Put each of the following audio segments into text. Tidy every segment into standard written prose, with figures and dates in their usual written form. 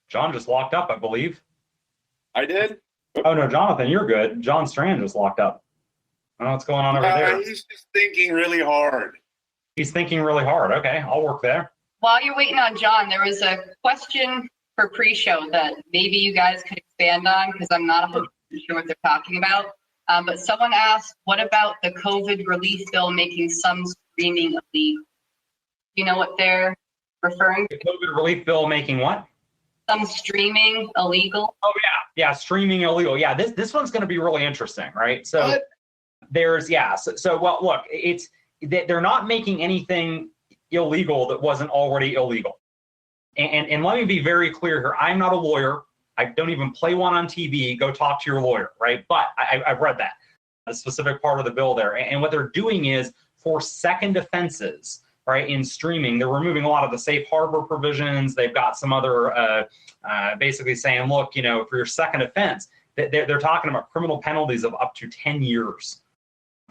John just locked up, I believe. I did? Oh, no, Jonathan, you're good. John Strand just locked up. I don't know what's going on over there. He's just thinking really hard. He's thinking really hard. Okay, I'll work there. While you're waiting on John, there was a question for pre-show that maybe you guys could expand on, because I'm not 100% sure what they're talking about. But someone asked, what about the COVID relief bill making some streaming illegal? Do you know what they're referring to? The COVID relief bill making what? Some streaming illegal. Oh, yeah. Yeah, streaming illegal. Yeah, this one's going to be really interesting, right? So What? there's, well, look, they're not making anything illegal that wasn't already illegal. And let me be very clear here. I'm not a lawyer. I don't even play one on TV. Go talk to your lawyer, right? But I've read that, the specific part of the bill there. And what they're doing is for second offenses, right, in streaming, they're removing a lot of the safe harbor provisions. They've got some other basically saying, look, for your second offense, they're talking about criminal penalties of up to 10 years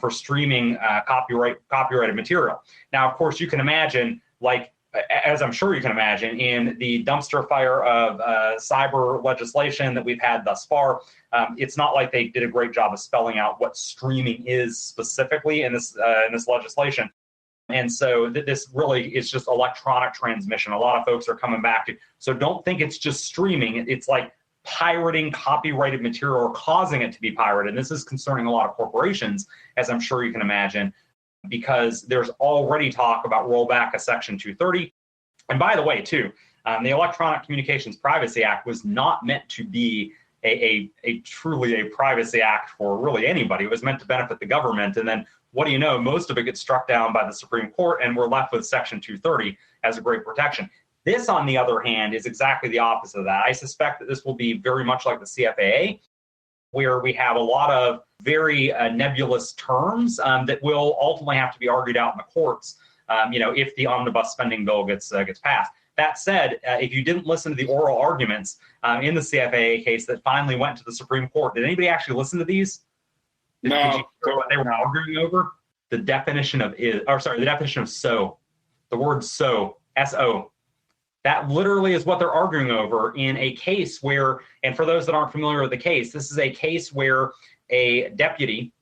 for streaming copyrighted material. Now, of course, you can imagine, like, as I'm sure you can imagine, in the dumpster fire of cyber legislation that we've had thus far, it's not like they did a great job of spelling out what streaming is specifically in this legislation. And so this really is just electronic transmission. A lot of folks are coming back to, so don't think it's just streaming. It's like pirating copyrighted material or causing it to be pirated. And this is concerning a lot of corporations, as I'm sure you can imagine, because there's already talk about rollback of Section 230. And by the way, too, the Electronic Communications Privacy Act was not meant to be a truly a privacy act for really anybody. It was meant to benefit the government. And then what do you know? Most of it gets struck down by the Supreme Court, and we're left with Section 230 as a great protection. This, on the other hand, is exactly the opposite of that. I suspect that this will be very much like the CFAA, where we have a lot of very nebulous terms that will ultimately have to be argued out in the courts, if the omnibus spending bill gets passed. That said, if you didn't listen to the oral arguments in the CFAA case that finally went to the Supreme Court, did anybody actually listen to these? Did you hear what they were arguing over? The definition of the definition of so. The word so, S-O. That literally is what they're arguing over in a case where, and for those that aren't familiar with the case, this is a case where a deputy,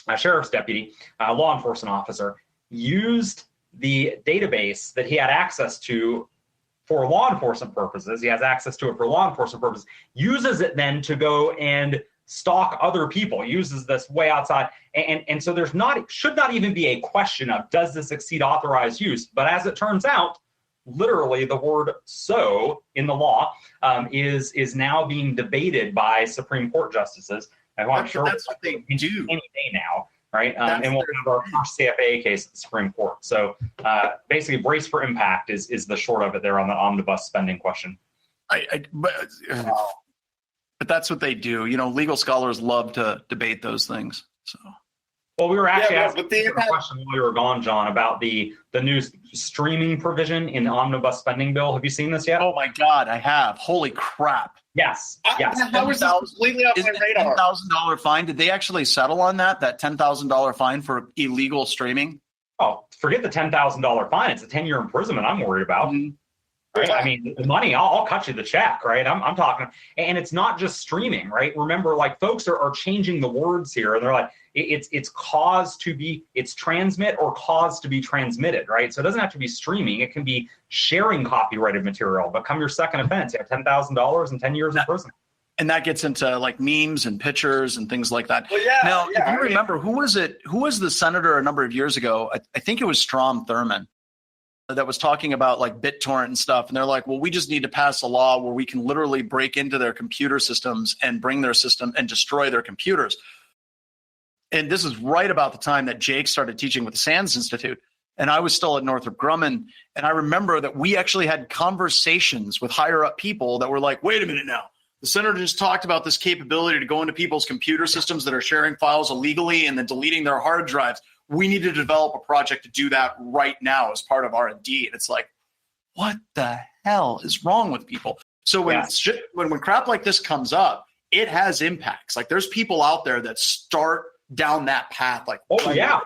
a sheriff's deputy, a law enforcement officer, used the database that he had access to for law enforcement purposes. He has access to it for law enforcement purposes, uses it then to go and stalk other people, uses this way outside. And so should not even be a question of, does this exceed authorized use? But as it turns out, literally the word so in the law is now being debated by Supreme Court justices. I'm sure that's what they do any day now, right? And we'll have our first CFAA case at the Supreme Court. So basically, brace for impact is the short of it there on the omnibus spending question. But that's what they do. Legal scholars love to debate those things. So. Well, we were actually asking a question while you were gone, John, about the new streaming provision in the omnibus spending bill. Have you seen this yet? Oh my God, I have. Holy crap! Yes. How is this completely off my radar? $10,000 fine. Did they actually settle on that $10,000 fine for illegal streaming? Oh, forget the $10,000 fine. It's a 10-year imprisonment I'm worried about. Mm-hmm. Right? I mean, the money, I'll cut you the check, right? I'm talking, and it's not just streaming, right? Remember, like, folks are changing the words here, and they're like, it's caused to be, it's transmit or caused to be transmitted, right? So it doesn't have to be streaming. It can be sharing copyrighted material, but come your second offense, you have $10,000 and 10 years in prison. And that gets into like memes and pictures and things like that. Well, yeah, now, if you remember, who was the senator a number of years ago? I think it was Strom Thurmond, that was talking about like BitTorrent and stuff. And they're like, well, we just need to pass a law where we can literally break into their computer systems and bring their system and destroy their computers. And this is right about the time that Jake started teaching with the SANS Institute. And I was still at Northrop Grumman. And I remember that we actually had conversations with higher up people that were like, wait a minute now. The senator just talked about this capability to go into people's computer systems that are sharing files illegally and then deleting their hard drives. We need to develop a project to do that right now as part of R&D. And it's like, what the hell is wrong with people? So when crap like this comes up, it has impacts. Like, there's people out there that start down that path. Like, oh yeah,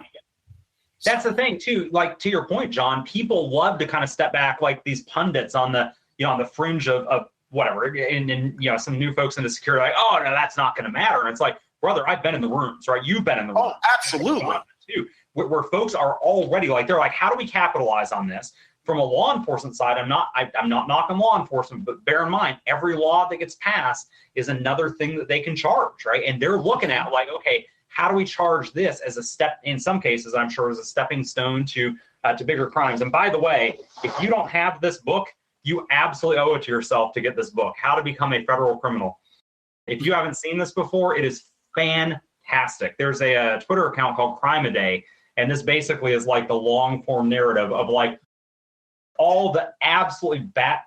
that's the thing too. Like, to your point, John, people love to kind of step back, like these pundits on the on the fringe of whatever, and some new folks in the security like, oh no, that's not going to matter. And it's like, brother, I've been in the rooms, right? You've been in the rooms. Oh, absolutely. Too, where folks are already like, they're like, how do we capitalize on this? From a law enforcement side, I'm not knocking law enforcement, but bear in mind, every law that gets passed is another thing that they can charge, right? And they're looking at like, okay, how do we charge this as a step, in some cases, I'm sure, as a stepping stone to bigger crimes. And by the way, if you don't have this book, you absolutely owe it to yourself to get this book, How to Become a Federal Criminal. If you haven't seen this before, it is fantastic. There's a Twitter account called Crime A Day, and this basically is like the long form narrative of like all the absolutely bat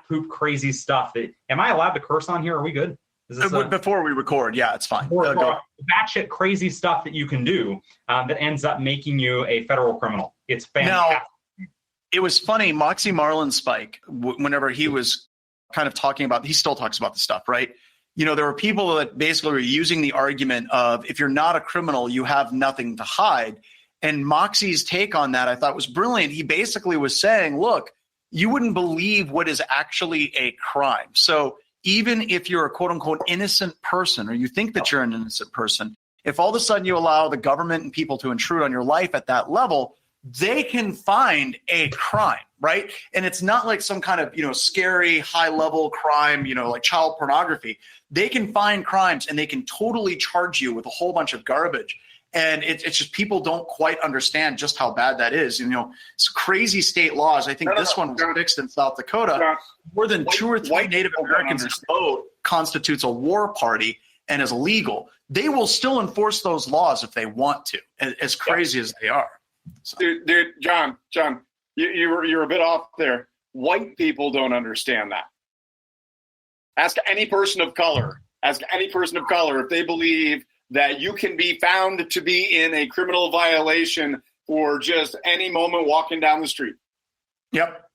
poop crazy stuff that, am I allowed to curse on here? Are we good? Before we record, yeah, it's fine. Batshit crazy stuff that you can do that ends up making you a federal criminal. It's fantastic. Now, it was funny, Moxie Marlinspike, whenever he was kind of talking about, he still talks about the stuff, right? There were people that basically were using the argument of, if you're not a criminal, you have nothing to hide. And Moxie's take on that, I thought, was brilliant. He basically was saying, look, you wouldn't believe what is actually a crime. So even if you're a quote unquote innocent person, or you think that you're an innocent person, if all of a sudden you allow the government and people to intrude on your life at that level, they can find a crime, right? And it's not like some kind of, scary high level crime, like child pornography. They can find crimes and they can totally charge you with a whole bunch of garbage. And it's just people don't quite understand just how bad that is. It's crazy state laws. I think this one was fixed in South Dakota. More than 2 or 3 Native Americans vote constitutes a war party and is illegal. They will still enforce those laws if they want to, as crazy as they are. So. Dude, John, you're a bit off there. White people don't understand that. Ask any person of color if they believe that you can be found to be in a criminal violation for just any moment walking down the street. Yep.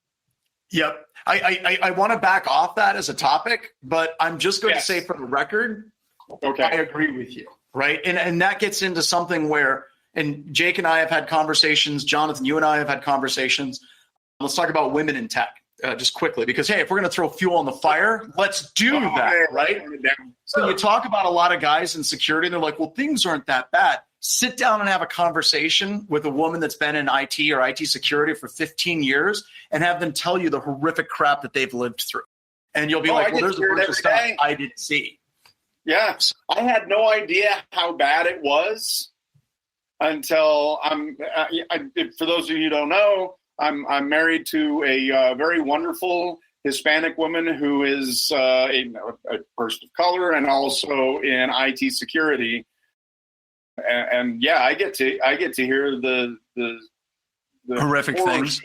I want to back off that as a topic, but I'm just going to say for the record, okay, I agree with you, right? And that gets into something where, and Jake and I have had conversations, Jonathan, you and I have had conversations. Let's talk about women in tech. Just quickly, because, hey, if we're going to throw fuel on the fire, let's do that, right? So you talk about a lot of guys in security, and they're like, well, things aren't that bad. Sit down and have a conversation with a woman that's been in IT or IT security for 15 years and have them tell you the horrific crap that they've lived through. And you'll be like, well, there's a bunch of stuff I didn't see. Yeah, I had no idea how bad it was until for those of you who don't know, I'm married to a very wonderful Hispanic woman who is a person of color and also in IT security. And yeah, I get to hear the horrific things.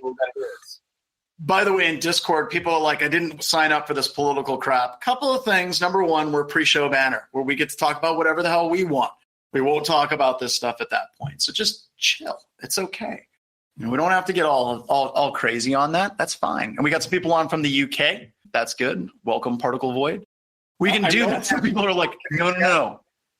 By the way, in Discord, people are like, I didn't sign up for this political crap. Couple of things. Number one, we're pre-show banner where we get to talk about whatever the hell we want. We won't talk about this stuff at that point. So just chill. It's okay. We don't have to get all crazy on that. That's fine. And we got some people on from the UK. That's good. Welcome, Particle Void. We can do that. Some people are like,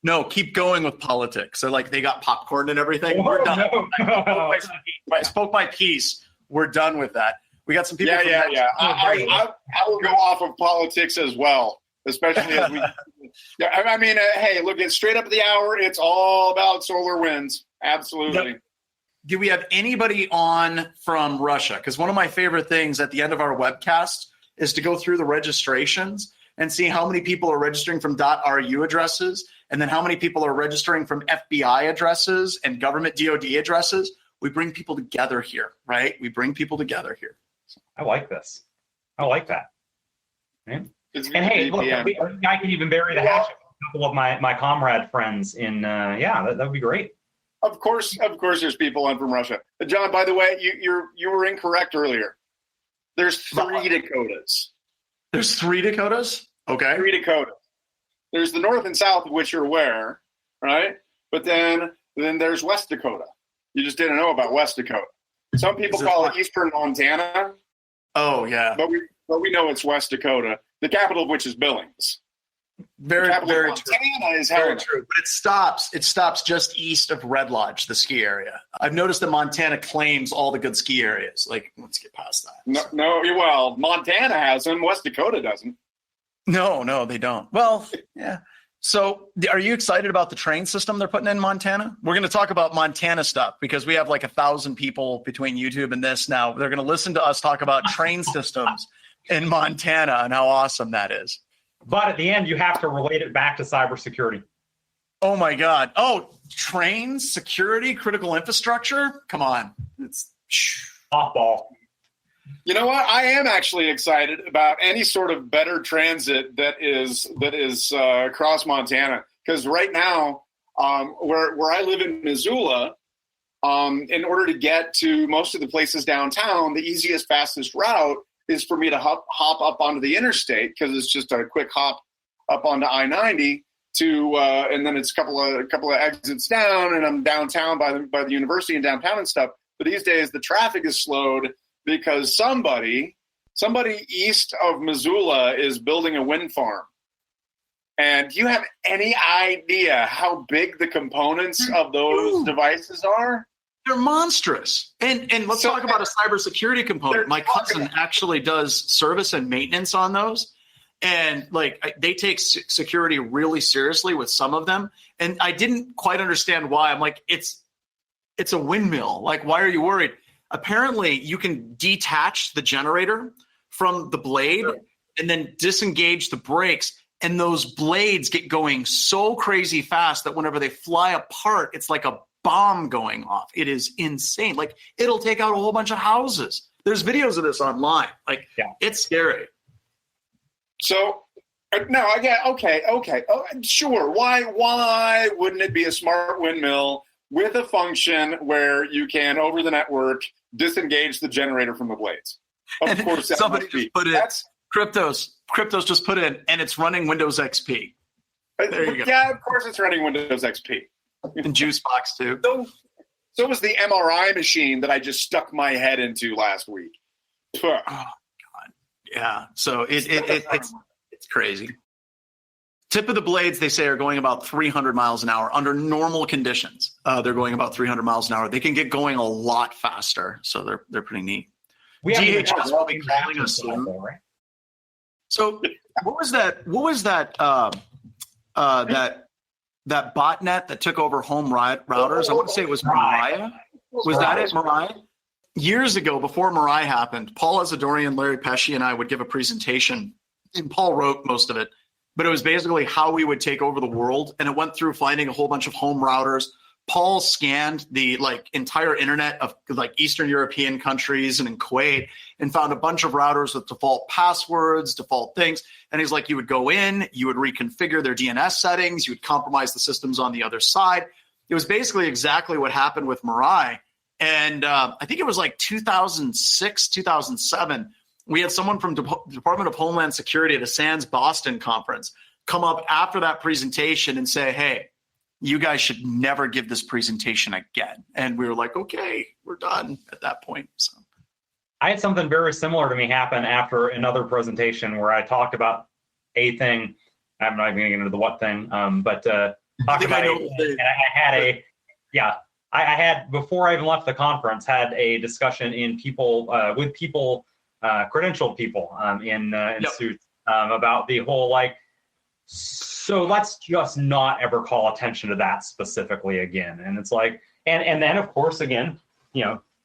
no, keep going with politics. They're like, they got popcorn and everything. We're done. I spoke my piece. We're done with that. We got some people. Yeah. I will go off of politics as well, especially as we. I mean, hey, look, it's straight up the hour. It's all about SolarWinds. Absolutely. Yep. Do we have anybody on from Russia? Because one of my favorite things at the end of our webcast is to go through the registrations and see how many people are registering from .ru addresses and then how many people are registering from FBI addresses and government DOD addresses. We bring people together here, right? We bring people together here. I like this. I like that. Man. And hey, look, I can even bury the hatchet with a couple of my comrade friends in, that would be great. Of course, there's people on from Russia. John, by the way, you were incorrect earlier. There's 3 Dakotas. There's 3 Dakotas? Okay. 3 Dakotas. There's the North and South, of which you're aware, right? But then there's West Dakota. You just didn't know about West Dakota. Some people call it Eastern Montana. Oh, yeah. But we know it's West Dakota, the capital of which is Billings. Very true. Montana is very true. But it stops just east of Red Lodge, the ski area. I've noticed that Montana claims all the good ski areas. Like, let's get past that. No, well, Montana has them. West Dakota doesn't. No, they don't. Well, yeah. So are you excited about the train system they're putting in Montana? We're going to talk about Montana stuff because we have like 1,000 people between YouTube and this now. They're going to listen to us talk about train systems in Montana and how awesome that is. But at the end, you have to relate it back to cybersecurity. Oh, my God. Oh, trains, security, critical infrastructure? Come on. It's Off-ball. You know what? I am actually excited about any sort of better transit that is across Montana. Because right now, where I live in Missoula, in order to get to most of the places downtown, the easiest, fastest route is for me to hop up onto the interstate because it's just a quick hop up onto I-90 and then it's a couple of exits down, and I'm downtown by the university and downtown and stuff. But these days, the traffic is slowed because somebody east of Missoula is building a wind farm. And do you have any idea how big the components of those devices are? They're monstrous. And let's talk about a cybersecurity component. My cousin actually does service and maintenance on those. And like they take security really seriously with some of them. And I didn't quite understand why. I'm like, it's a windmill. Like, why are you worried? Apparently, you can detach the generator from the blade and then disengage the brakes. And those blades get going so crazy fast that whenever they fly apart, it's like a bomb going off. It is insane. Like, it'll take out a whole bunch of houses. There's videos of this online. Like, It's scary. So, no, I get, okay. Oh, sure. Why wouldn't it be a smart windmill with a function where you can, over the network, disengage the generator from the blades? Of course, somebody just put in Cryptos just put in, and it's running Windows XP. There you go. Yeah, of course it's running Windows XP. And Juicebox too. So was the MRI machine that I just stuck my head into last week. Oh God, yeah. So it's crazy. Tip of the blades, they say, are going about 300 miles an hour under normal conditions. They're going about 300 miles an hour. They can get going a lot faster, so they're pretty neat. DHS will be calling us soon. Right? So what was that that botnet that took over home routers? I want to say it was Mariah. Was that it, Mariah? Years ago, before Mariah happened, Paul Asadorian, Larry Pesci, and I would give a presentation, and Paul wrote most of it. But it was basically how we would take over the world, and it went through finding a whole bunch of home routers. Paul scanned the entire internet of Eastern European countries and in Kuwait and found a bunch of routers with default passwords, default things. And he's like, you would go in, you would reconfigure their DNS settings, you would compromise the systems on the other side. It was basically exactly what happened with Mirai. And I think it was like 2006, 2007. We had someone from Department of Homeland Security at a SANS Boston conference come up after that presentation and say, hey, you guys should never give this presentation again. And we were like, okay, we're done at that point. So I had something very similar to me happen after another presentation where I talked about a thing. I'm not even going to get into the what thing, but talked about a thing. And I had, before I even left the conference, had a discussion with people, credentialed people in suits about the whole so let's just not ever call attention to that specifically again. And it's like, and then of course, again,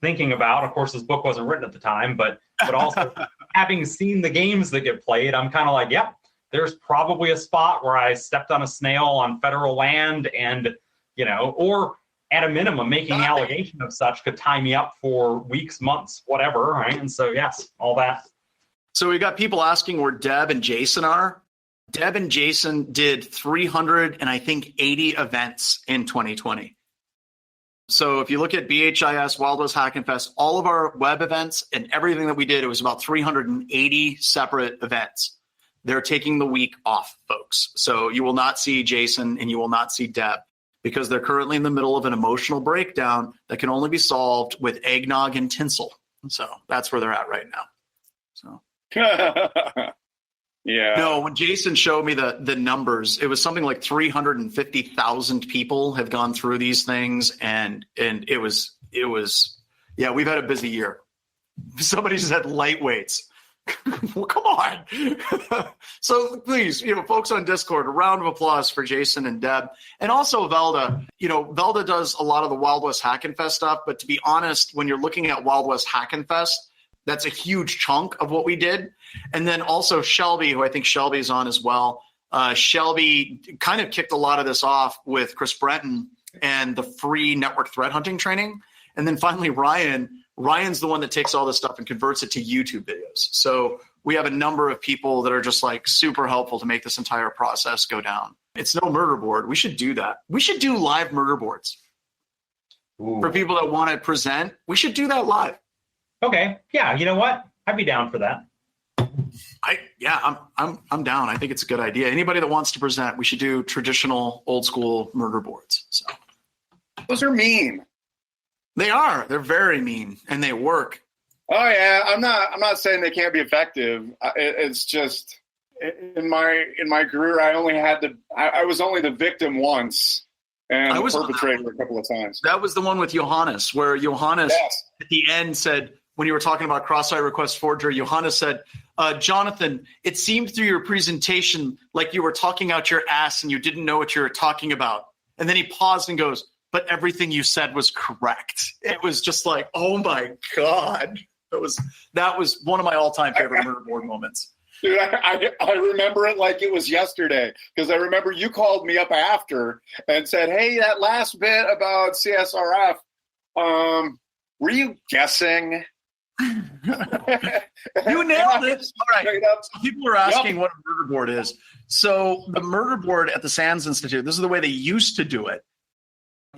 thinking about, of course, this book wasn't written at the time, but also having seen the games that get played, I'm kind of like, yep, there's probably a spot where I stepped on a snail on federal land and, or at a minimum, making the allegation of such could tie me up for weeks, months, whatever, right? And so, yes, all that. So we got people asking where Deb and Jason are. Deb and Jason did 380 events in 2020. So if you look at BHIS, Wild West Hack and Fest, all of our web events and everything that we did, it was about 380 separate events. They're taking the week off, folks. So you will not see Jason and you will not see Deb because they're currently in the middle of an emotional breakdown that can only be solved with eggnog and tinsel. So that's where they're at right now. So. Yeah. No, when Jason showed me the numbers, it was something like 350,000 people have gone through these things, and it was we've had a busy year. Somebody just had lightweights Well, come on. So please, folks on Discord, a round of applause for Jason and Deb. And also Velda. Velda does a lot of the Wild West Hack and Fest stuff. But to be honest, when you're looking at Wild West Hack and Fest, that's a huge chunk of what we did. And then also Shelby, who I think Shelby's on as well. Shelby kind of kicked a lot of this off with Chris Brenton and the free network threat hunting training. And then finally, Ryan's the one that takes all this stuff and converts it to YouTube videos. So we have a number of people that are just like super helpful to make this entire process go down. It's no murder board. We should do that. We should do live murder boards. Ooh. For people that want to present. We should do that live. Okay. Yeah. You know what? I'd be down for that. I'm down. I think it's a good idea. Anybody that wants to present, we should do traditional old school murder boards. So those are mean. They are. They're very mean, and they work. Oh yeah, I'm not saying they can't be effective. It's just in my career, I was only the victim once, and I was the perpetrator a couple of times. That was the one with Johannes, where Johannes at the end said, when you were talking about cross-site request forgery, Johannes said, Jonathan, it seemed through your presentation like you were talking out your ass and you didn't know what you were talking about. And then he paused and goes, but everything you said was correct. It was just like, oh my God. That was one of my all-time favorite murder board moments. Dude, I remember it like it was yesterday, because I remember you called me up after and said, hey, that last bit about CSRF, were you guessing? You nailed it. All right. So people are asking what a murder board is. So the murder board at the SANS Institute, this is the way they used to do it.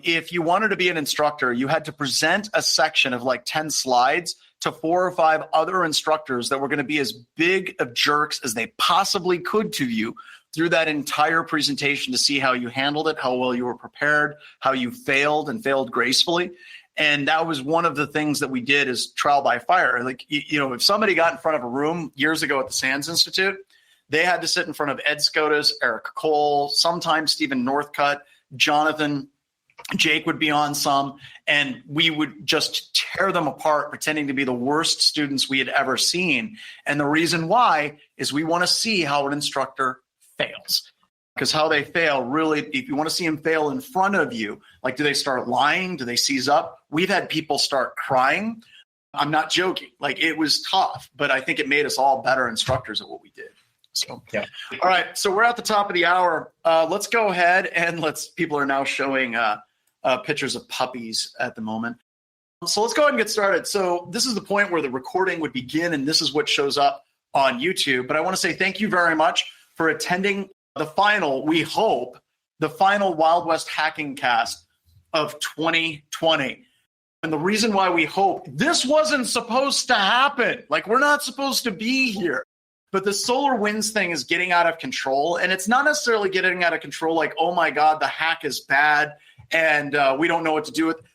If you wanted to be an instructor, you had to present a section of like 10 slides to 4 or 5 other instructors that were going to be as big of jerks as they possibly could to you through that entire presentation to see how you handled it, how well you were prepared, how you failed and failed gracefully. And that was one of the things that we did is trial by fire. Like, if somebody got in front of a room years ago at the SANS Institute, they had to sit in front of Ed Scotus, Eric Cole, sometimes Stephen Northcutt, Jonathan, Jake would be on some, and we would just tear them apart, pretending to be the worst students we had ever seen. And the reason why is we want to see how an instructor fails. Because how they fail, really, if you want to see them fail in front of you, like, do they start lying? Do they seize up? We've had people start crying. I'm not joking. Like, it was tough, but I think it made us all better instructors at what we did. So, yeah. All right. So we're at the top of the hour. Let's go ahead and people are now showing pictures of puppies at the moment. So let's go ahead and get started. So this is the point where the recording would begin, and this is what shows up on YouTube. But I want to say thank you very much for attending the final Wild West Hacking Cast of 2020. And the reason why we hope this wasn't supposed to happen, like, we're not supposed to be here, but the SolarWinds thing is getting out of control. And it's not necessarily getting out of control like, oh my God, the hack is bad and we don't know what to do with it.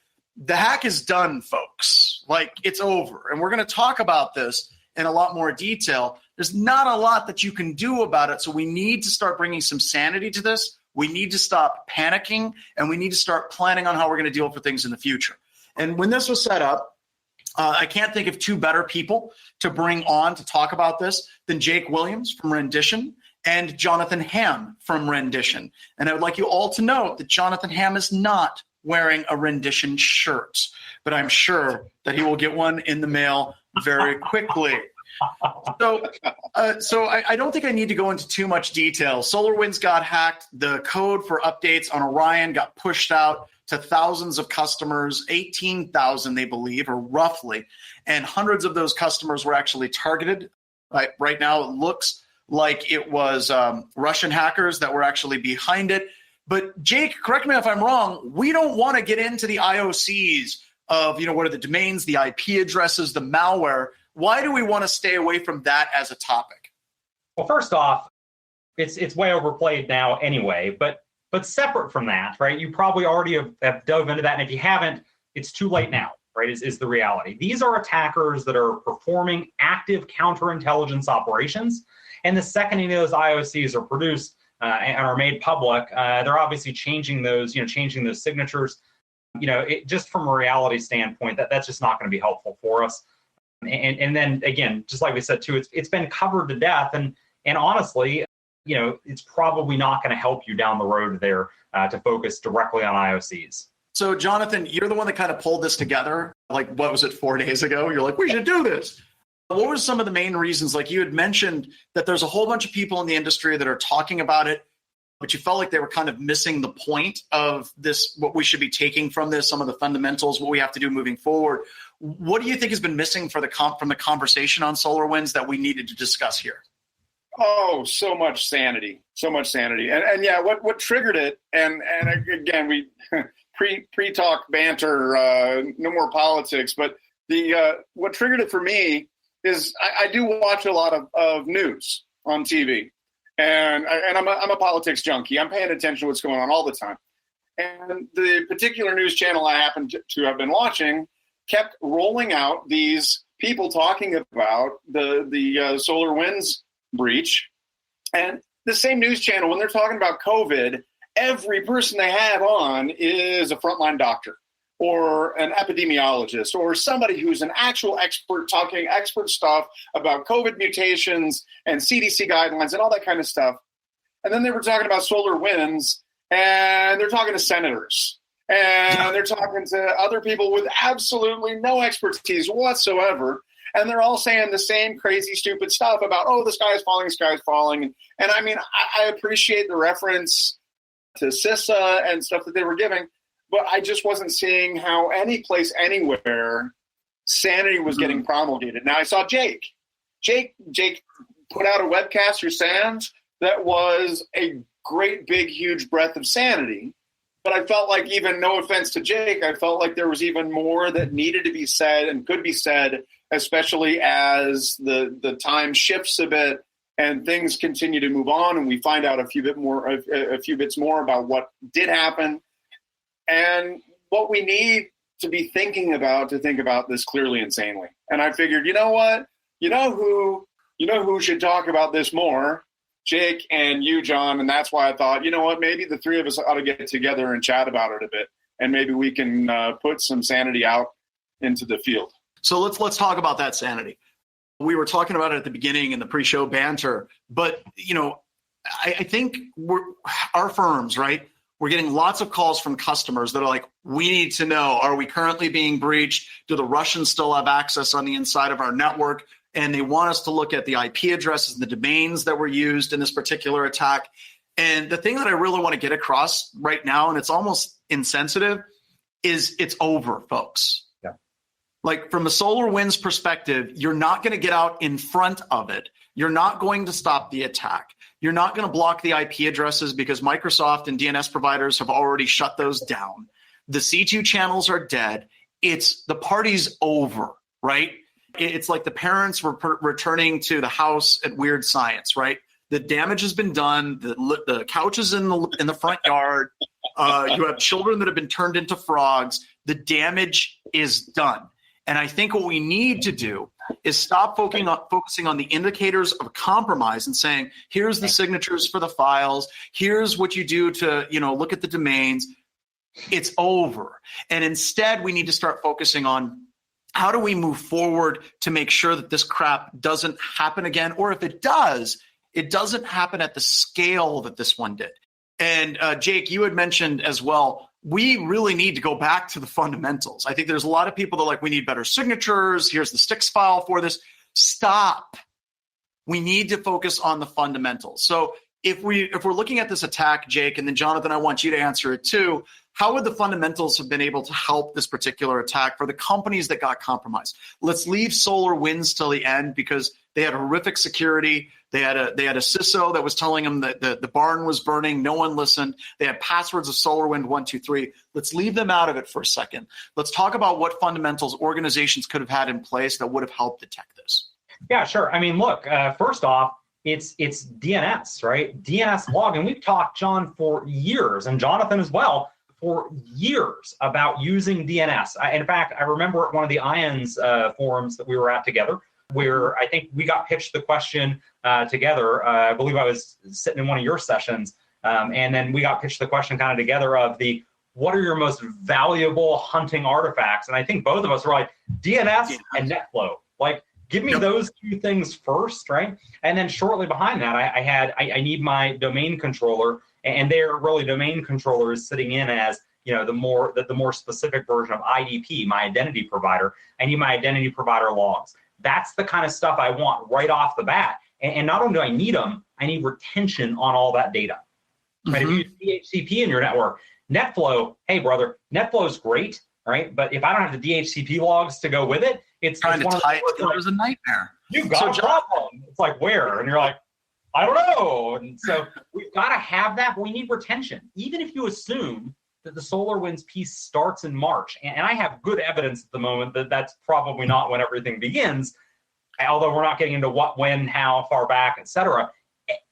The hack is done, folks. Like, it's over. And we're going to talk about this in a lot more detail. There's not a lot that you can do about it. So we need to start bringing some sanity to this. We need to stop panicking, and we need to start planning on how we're going to deal with things in the future. And when this was set up, I can't think of 2 better people to bring on to talk about this than Jake Williams from Rendition and Jonathan Ham from Rendition. And I would like you all to note that Jonathan Ham is not wearing a Rendition shirt, but I'm sure that he will get one in the mail very quickly. So I don't think I need to go into too much detail. SolarWinds got hacked. The code for updates on Orion got pushed out to thousands of customers, 18,000 they believe, or roughly, and hundreds of those customers were actually targeted. Right now it looks like it was Russian hackers that were actually behind it. But Jake, correct me if I'm wrong, we don't want to get into the IOCs of, what are the domains, the IP addresses, the malware. Why do we want to stay away from that as a topic? Well, first off, it's way overplayed now anyway, but separate from that, right? You probably already have dove into that, and if you haven't, it's too late now, right, is the reality. These are attackers that are performing active counterintelligence operations, and the second any of those IOCs are produced and are made public, they're obviously changing those signatures. Just from a reality standpoint, that's just not going to be helpful for us. And then again, just like we said too, it's been covered to death. And honestly, it's probably not going to help you down the road there to focus directly on IOCs. So Jonathan, you're the one that kind of pulled this together. Like, what was it, 4 days ago? You're like, we should do this. What were some of the main reasons? Like you had mentioned that there's a whole bunch of people in the industry that are talking about it, but you felt like they were kind of missing the point of this, what we should be taking from this, some of the fundamentals, what we have to do moving forward. What do you think has been missing from the conversation on SolarWinds that we needed to discuss here? Oh, so much sanity. And yeah, what triggered it, and again, we pre-talk banter, no more politics, but what triggered it for me is I do watch a lot of news on TV, and I'm a politics junkie. I'm paying attention to what's going on all the time. And the particular news channel I happen to have been watching kept rolling out these people talking about the SolarWinds breach. And the same news channel, when they're talking about COVID, every person they have on is a frontline doctor or an epidemiologist or somebody who's an actual expert talking expert stuff about COVID mutations and CDC guidelines and all that kind of stuff. And then they were talking about SolarWinds, and they're talking to senators, and they're talking to other people with absolutely no expertise whatsoever. And they're all saying the same crazy, stupid stuff about, the sky is falling. And I mean, I appreciate the reference to CISA and stuff that they were giving, but I just wasn't seeing how any place, anywhere, sanity was getting promulgated. Now I saw Jake put out a webcast or Sands that was a great, big, huge breath of sanity. But I felt like, even no offense to Jake, I felt like there was even more that needed to be said and could be said, especially as the time shifts a bit and things continue to move on and we find out a few bits more about what did happen and what we need to be thinking about to think about this clearly and sanely. And I figured, you know what? You know who should talk about this more? Jake and you, John, and that's why I thought, you know what, maybe the three of us ought to get together and chat about it a bit, and maybe we can put some sanity out into the field. So let's talk about that sanity. We were talking about it at the beginning in the pre-show banter, but I think our firms, right? We're getting lots of calls from customers that are like, we need to know, are we currently being breached? Do the Russians still have access on the inside of our network? And they want us to look at the IP addresses and the domains that were used in this particular attack. And the thing that I really want to get across right now, and it's almost insensitive, is it's over, folks. Yeah. Like, from a SolarWinds perspective, you're not going to get out in front of it. You're not going to stop the attack. You're not going to block the IP addresses because Microsoft and DNS providers have already shut those down. The C2 channels are dead. The party's over, right? It's like the parents were returning to the house at Weird Science, right? The damage has been done. The couch is in the front yard. You have children that have been turned into frogs. The damage is done. And I think what we need to do is stop focusing on the indicators of compromise and saying, here's the signatures for the files. Here's what you do to, look at the domains. It's over. And instead, we need to start focusing on, how do we move forward to make sure that this crap doesn't happen again? Or if it does, it doesn't happen at the scale that this one did. And Jake, you had mentioned as well, we really need to go back to the fundamentals. I think there's a lot of people that are like, we need better signatures. Here's the sticks file for this. Stop. We need to focus on the fundamentals. So if we're looking at this attack, Jake, and then Jonathan, I want you to answer it too. How would the fundamentals have been able to help this particular attack for the companies that got compromised? Let's leave SolarWinds till the end because they had horrific security. They had a CISO that was telling them that the barn was burning. No one listened. They had passwords of SolarWind 123. Let's leave them out of it for a second. Let's talk about what fundamentals organizations could have had in place that would have helped detect this. Yeah, sure. I mean, look, first off, it's DNS, right? DNS log. And we've talked, John, for years, and Jonathan as well, for years about using DNS. In fact, I remember at one of the IONS forums that we were at together, where I think we got pitched the question together. I believe I was sitting in one of your sessions, and then we got pitched the question kind of together of what are your most valuable hunting artifacts? And I think both of us were like, DNS and NetFlow. Like, give me those two things first, right? And then shortly behind that, I need my domain controller, and their really domain controller is sitting in as, the more specific version of IDP, my identity provider. I need my identity provider logs. That's the kind of stuff I want right off the bat. And not only do I need them, I need retention on all that data. Right? If you use DHCP in your network, NetFlow, hey brother, NetFlow is great, right? But if I don't have the DHCP logs to go with it, it's trying to tie it together like, is a nightmare. You've got a problem. It's like, where? And you're like, I don't know. And so we've got to have that, but we need retention. Even if you assume that the SolarWinds piece starts in March, and I have good evidence at the moment that that's probably not when everything begins, although we're not getting into what, when, how, far back, et cetera.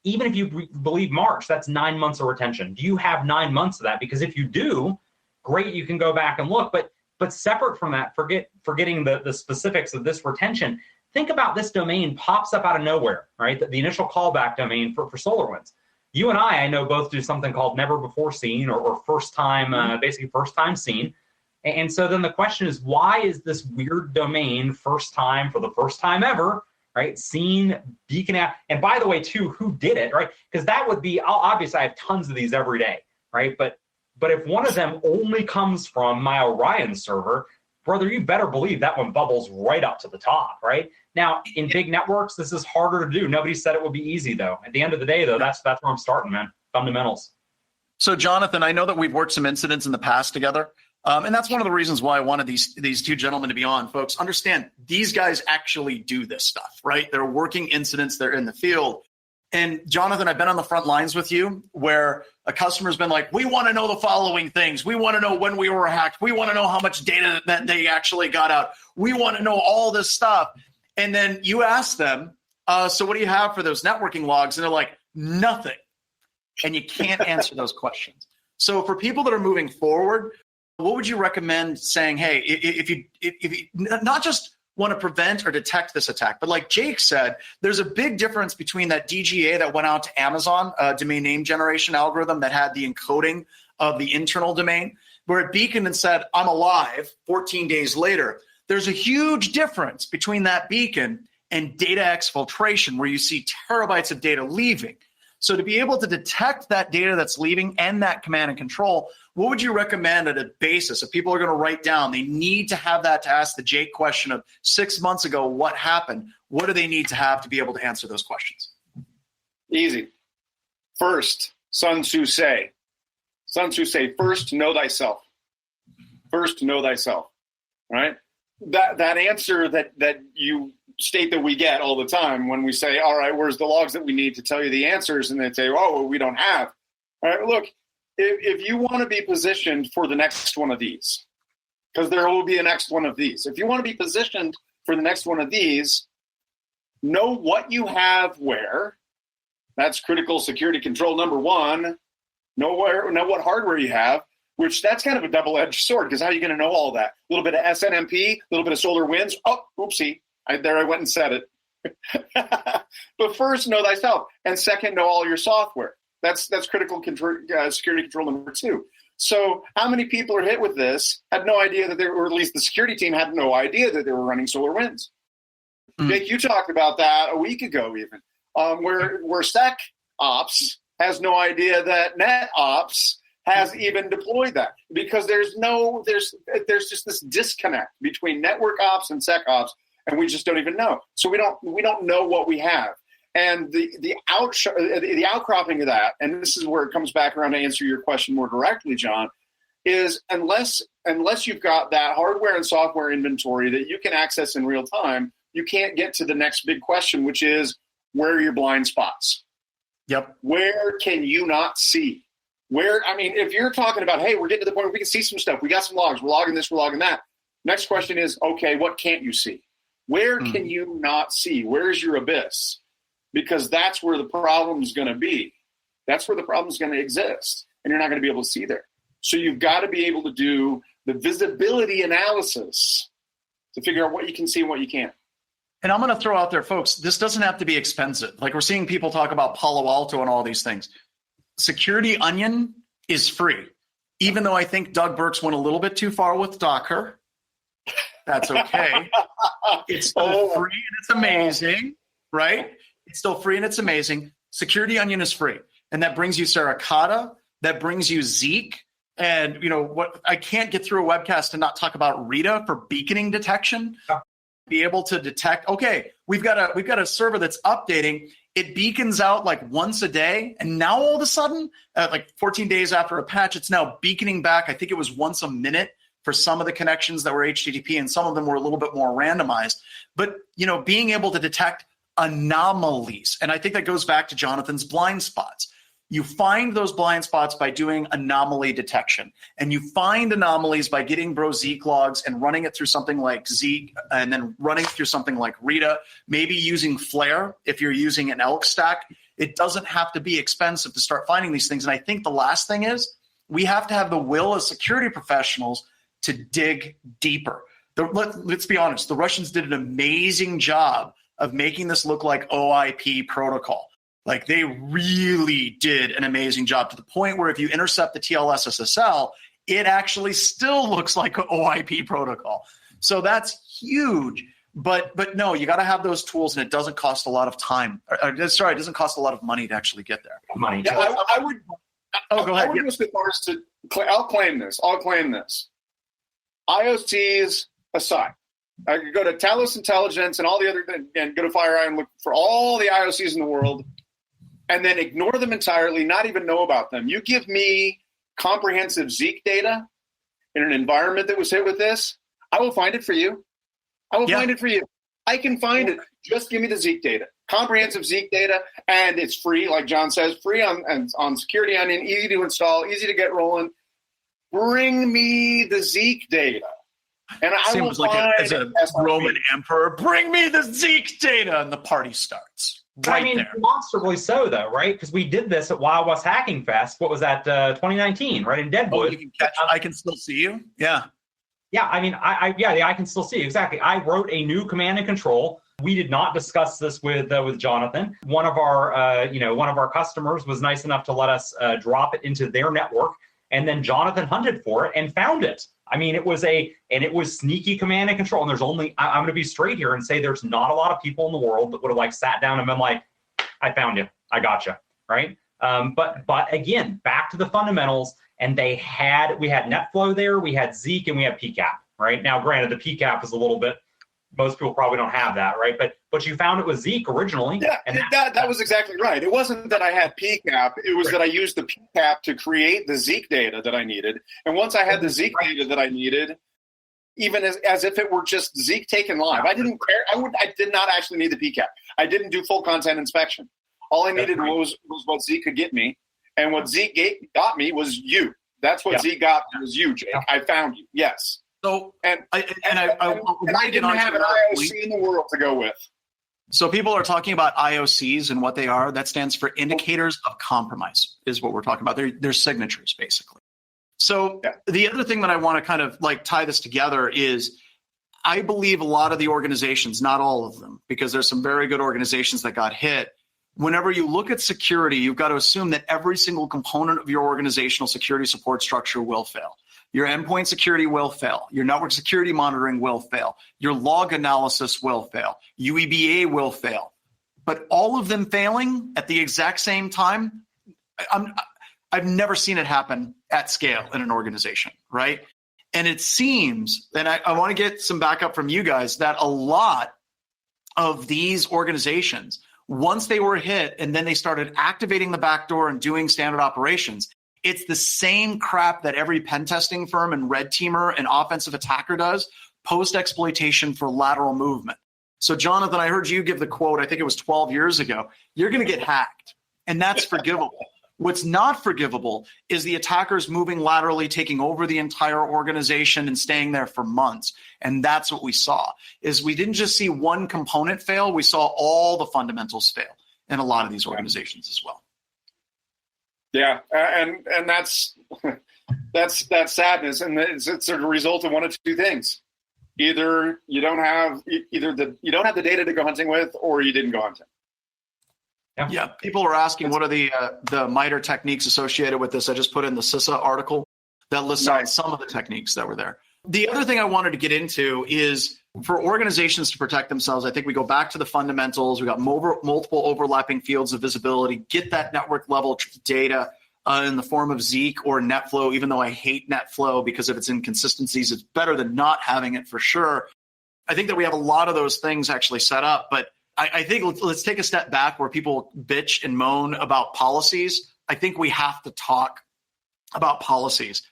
Even if you believe March, that's 9 months of retention. Do you have 9 months of that? Because if you do, great, you can go back and look. But separate from that, forgetting the specifics of this retention, think about this domain pops up out of nowhere, right? The initial callback domain for SolarWinds. You and I know both do something called never before seen or first time, basically first time seen. And so then the question is, why is this weird domain first time for the first time ever, right? Seen, beacon out. And by the way, too, who did it, right? Because that would be, obviously I have tons of these every day, right? But if one of them only comes from my Orion server, brother, you better believe that one bubbles right up to the top, right? Now, in big networks, this is harder to do. Nobody said it would be easy, though. At the end of the day, though, that's where I'm starting, man. Fundamentals. So, Jonathan, I know that we've worked some incidents in the past together. And that's one of the reasons why I wanted these two gentlemen to be on. Folks, understand, these guys actually do this stuff, right? They're working incidents. They're in the field. And Jonathan, I've been on the front lines with you where a customer's been like, we want to know the following things. We want to know when we were hacked. We want to know how much data that they actually got out. We want to know all this stuff. And then you ask them, so what do you have for those networking logs? And they're like, nothing. And you can't answer those questions. So for people that are moving forward, what would you recommend saying, hey, if you not just want to prevent or detect this attack, but like Jake said, there's a big difference between that DGA that went out to Amazon, domain name generation algorithm that had the encoding of the internal domain, where it beaconed and said, I'm alive 14 days later. There's a huge difference between that beacon and data exfiltration, where you see terabytes of data leaving. So to be able to detect that data that's leaving and that command and control, what would you recommend at a basis? If people are going to write down, they need to have that to ask the Jake question of 6 months ago, what happened? What do they need to have to be able to answer those questions? Easy. First, Sun Tzu say, first know thyself. First know thyself, right? That answer that you state that we get all the time when we say, all right, where's the logs that we need to tell you the answers? And they say, oh, well, we don't have. All right, look, if you want to be positioned for the next one of these, because there will be a next one of these. If you want to be positioned for the next one of these, know what you have where. That's critical security control number one. Know what hardware you have, which that's kind of a double-edged sword, because how are you going to know all that? A little bit of SNMP, a little bit of SolarWinds. Oh, oopsie. I went and said it. But first, know thyself. And second, know all your software. That's critical security control number two. So how many people are hit with this, had no idea that they were, or at least the security team had no idea that they were running SolarWinds? Jake, you talked about that a week ago even, where SecOps has no idea that NetOps has even deployed that, because there's just this disconnect between network ops and SecOps, and we just don't even know. So we don't know what we have. And the outcropping of that, and this is where it comes back around to answer your question more directly, John, is unless you've got that hardware and software inventory that you can access in real time, you can't get to the next big question, which is, where are your blind spots? Yep. Where can you not see? If you're talking about, hey, we're getting to the point where we can see some stuff, we got some logs, we're logging this, we're logging that. Next question is, okay, what can't you see? Where can you not see? Where's your abyss? Because that's where the problem's going to be. That's where the problem's going to exist, and you're not going to be able to see there. So you've got to be able to do the visibility analysis to figure out what you can see and what you can't. And I'm going to throw out there, folks, this doesn't have to be expensive. Like, we're seeing people talk about Palo Alto and all these things. Security Onion is free, even though I think Doug Burks went a little bit too far with Docker. That's okay. It's still free and it's amazing, right? It's still free and it's amazing. Security Onion is free. And that brings you Suricata, that brings you Zeek. And what, I can't get through a webcast and not talk about Rita for beaconing detection. Be able to detect, okay, we've got a server that's updating. It beacons out like once a day. And now all of a sudden, like 14 days after a patch, it's now beaconing back. I think it was once a minute for some of the connections that were HTTP, and some of them were a little bit more randomized. But, being able to detect anomalies. And I think that goes back to Jonathan's blind spots. You find those blind spots by doing anomaly detection. And you find anomalies by getting Zeek logs and running it through something like Zeek, and then running through something like Rita, maybe using Flare if you're using an Elk stack. It doesn't have to be expensive to start finding these things. And I think the last thing is we have to have the will as security professionals to dig deeper. Let's be honest. The Russians did an amazing job of making this look like OIP protocol. Like, they really did an amazing job, to the point where if you intercept the TLS SSL, it actually still looks like an OIP protocol. So that's huge. But no, you got to have those tools, and it doesn't cost a lot of time. It doesn't cost a lot of money to actually get there. Money. Yeah, I would. Oh, go ahead. I would go so far as to. I'll claim this. IOCs aside, I could go to Talos Intelligence and all the other, and go to FireEye and look for all the IOCs in the world, and then ignore them entirely, not even know about them. You give me comprehensive Zeek data in an environment that was hit with this, I will find it for you. Find it for you. I can find it. Just give me the Zeek data. Comprehensive Zeek data, and it's free, like John says, free on Security Onion, easy to install, easy to get rolling. Bring me the Zeek data. And I Seems will like find a Roman emperor. Bring me the Zeek data, and the party starts. Right there. Demonstrably so, though, right? Because we did this at Wild West Hacking Fest. What was that? 2019, right in Deadwood. Oh, you can catch. I can still see you. Yeah. Yeah, I mean, I can still see you. Exactly. I wrote a new command and control. We did not discuss this with Jonathan. One of our customers was nice enough to let us drop it into their network, and then Jonathan hunted for it and found it. I mean, it was sneaky command and control. And there's only, I'm going to be straight here and say there's not a lot of people in the world that would have like sat down and been like, I found you, I got you, right? But again, back to the fundamentals. And we had NetFlow there, we had Zeek, and we had PCAP, right? Now, granted, the PCAP is a little bit, most people probably don't have that, right? But you found it was Zeek originally. Yeah, and that was exactly right. It wasn't that I had PCAP. It was that I used the PCAP to create the Zeek data that I needed. And once I had the Zeek data that I needed, even as if it were just Zeek taken live, I didn't care. I did not actually need the PCAP. I didn't do full content inspection. All I needed was what Zeek could get me. And what Zeek got me was you. That's what Zeek got me, was you, Jake. I found you. Yes. So I didn't have an IOC in the world to go with. So people are talking about IOCs and what they are. That stands for indicators of compromise, is what we're talking about. They're signatures, basically. So the other thing that I want to kind of like tie this together is, I believe a lot of the organizations, not all of them, because there's some very good organizations that got hit. Whenever you look at security, you've got to assume that every single component of your organizational security support structure will fail. Your endpoint security will fail. Your network security monitoring will fail. Your log analysis will fail. UEBA will fail. But all of them failing at the exact same time, I've never seen it happen at scale in an organization, right? And it seems, and I want to get some backup from you guys, that a lot of these organizations, once they were hit and then they started activating the backdoor and doing standard operations, it's the same crap that every pen testing firm and red teamer and offensive attacker does, post-exploitation for lateral movement. So Jonathan, I heard you give the quote, I think it was 12 years ago, you're going to get hacked, and that's forgivable. What's not forgivable is the attackers moving laterally, taking over the entire organization and staying there for months. And that's what we saw, is we didn't just see one component fail, we saw all the fundamentals fail in a lot of these organizations as well. Yeah, and that's sadness, and it's a result of one of two things: either you don't have the data to go hunting with, or you didn't go hunting. Yeah, people are asking what are the MITRE techniques associated with this. I just put in the CISA article that lists out some of the techniques that were there. The other thing I wanted to get into is for organizations to protect themselves, I think we go back to the fundamentals. We got multiple overlapping fields of visibility, get that network level data in the form of Zeek or NetFlow, even though I hate NetFlow because of its inconsistencies. It's better than not having it for sure. I think that we have a lot of those things actually set up, but I think let's take a step back where people bitch and moan about policies. I think we have to talk about policies.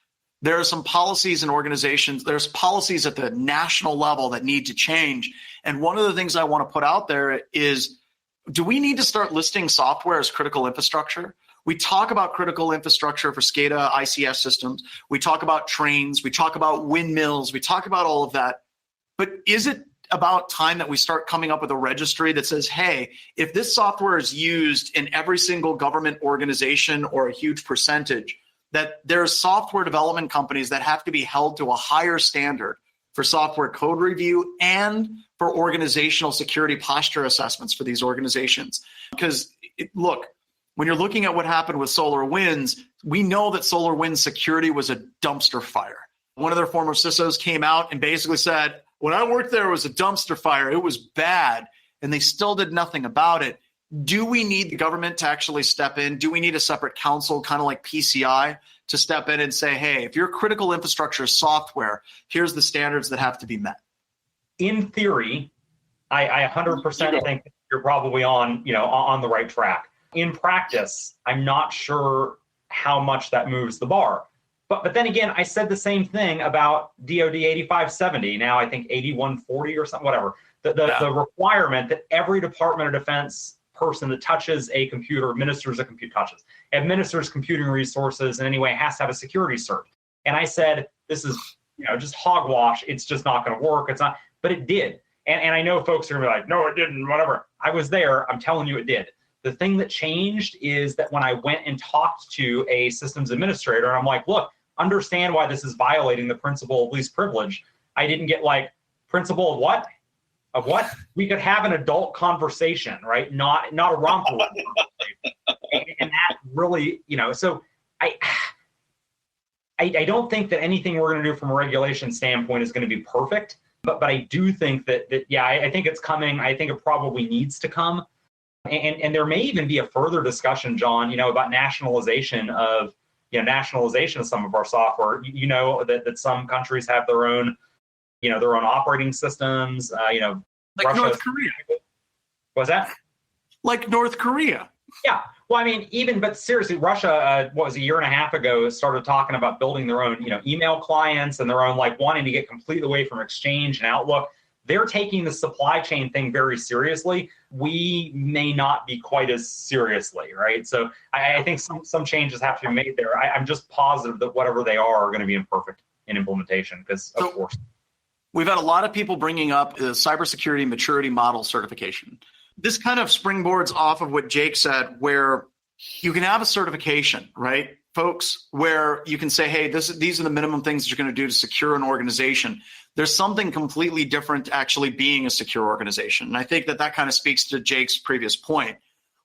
There are some policies in organizations, there's policies at the national level that need to change. And one of the things I want to put out there is, do we need to start listing software as critical infrastructure? We talk about critical infrastructure for SCADA, ICS systems. We talk about trains. We talk about windmills. We talk about all of that. But is it about time that we start coming up with a registry that says, hey, if this software is used in every single government organization or a huge percentage, that there's software development companies that have to be held to a higher standard for software code review and for organizational security posture assessments for these organizations? Because look, when you're looking at what happened with SolarWinds, we know that SolarWinds security was a dumpster fire. One of their former CISOs came out and basically said, when I worked there, it was a dumpster fire. It was bad, and they still did nothing about it. Do we need the government to actually step in? Do we need a separate council, kind of like PCI, to step in and say, hey, if your critical infrastructure is software, here's the standards that have to be met? In theory, I 100% think you're probably on the right track. In practice, I'm not sure how much that moves the bar. But then again, I said the same thing about DoD 8570. Now I think 8140 or something, whatever. The requirement that every Department of Defense person that touches a computer, administers computing resources in any way has to have a security cert. And I said, this is just hogwash. It's just not going to work. It's not, but it did. And I know folks are going to be like, no, it didn't, whatever. I was there. I'm telling you it did. The thing that changed is that when I went and talked to a systems administrator, and I'm like, look, understand why this is violating the principle of least privilege. I didn't get like, principle of what? Of what? We could have an adult conversation, right? Not a romper. And that really, so I don't think that anything we're going to do from a regulation standpoint is going to be perfect, but I do think that I think it's coming. I think it probably needs to come. And there may even be a further discussion, John, about nationalization of some of our software. That some countries have their own operating systems. Like Russia, North Korea. What's that? Like North Korea. Yeah. Well, I mean, but seriously, Russia, a year and a half ago, started talking about building their own, email clients and their own, wanting to get completely away from Exchange and Outlook. They're taking the supply chain thing very seriously. We may not be quite as seriously, right? So I think some changes have to be made there. I'm just positive that whatever they are going to be imperfect in implementation, because of course. We've had a lot of people bringing up the cybersecurity maturity model certification. This kind of springboards off of what Jake said, where you can have a certification, right, folks, where you can say, hey, these are the minimum things that you're going to do to secure an organization. There's something completely different to actually being a secure organization. And I think that kind of speaks to Jake's previous point,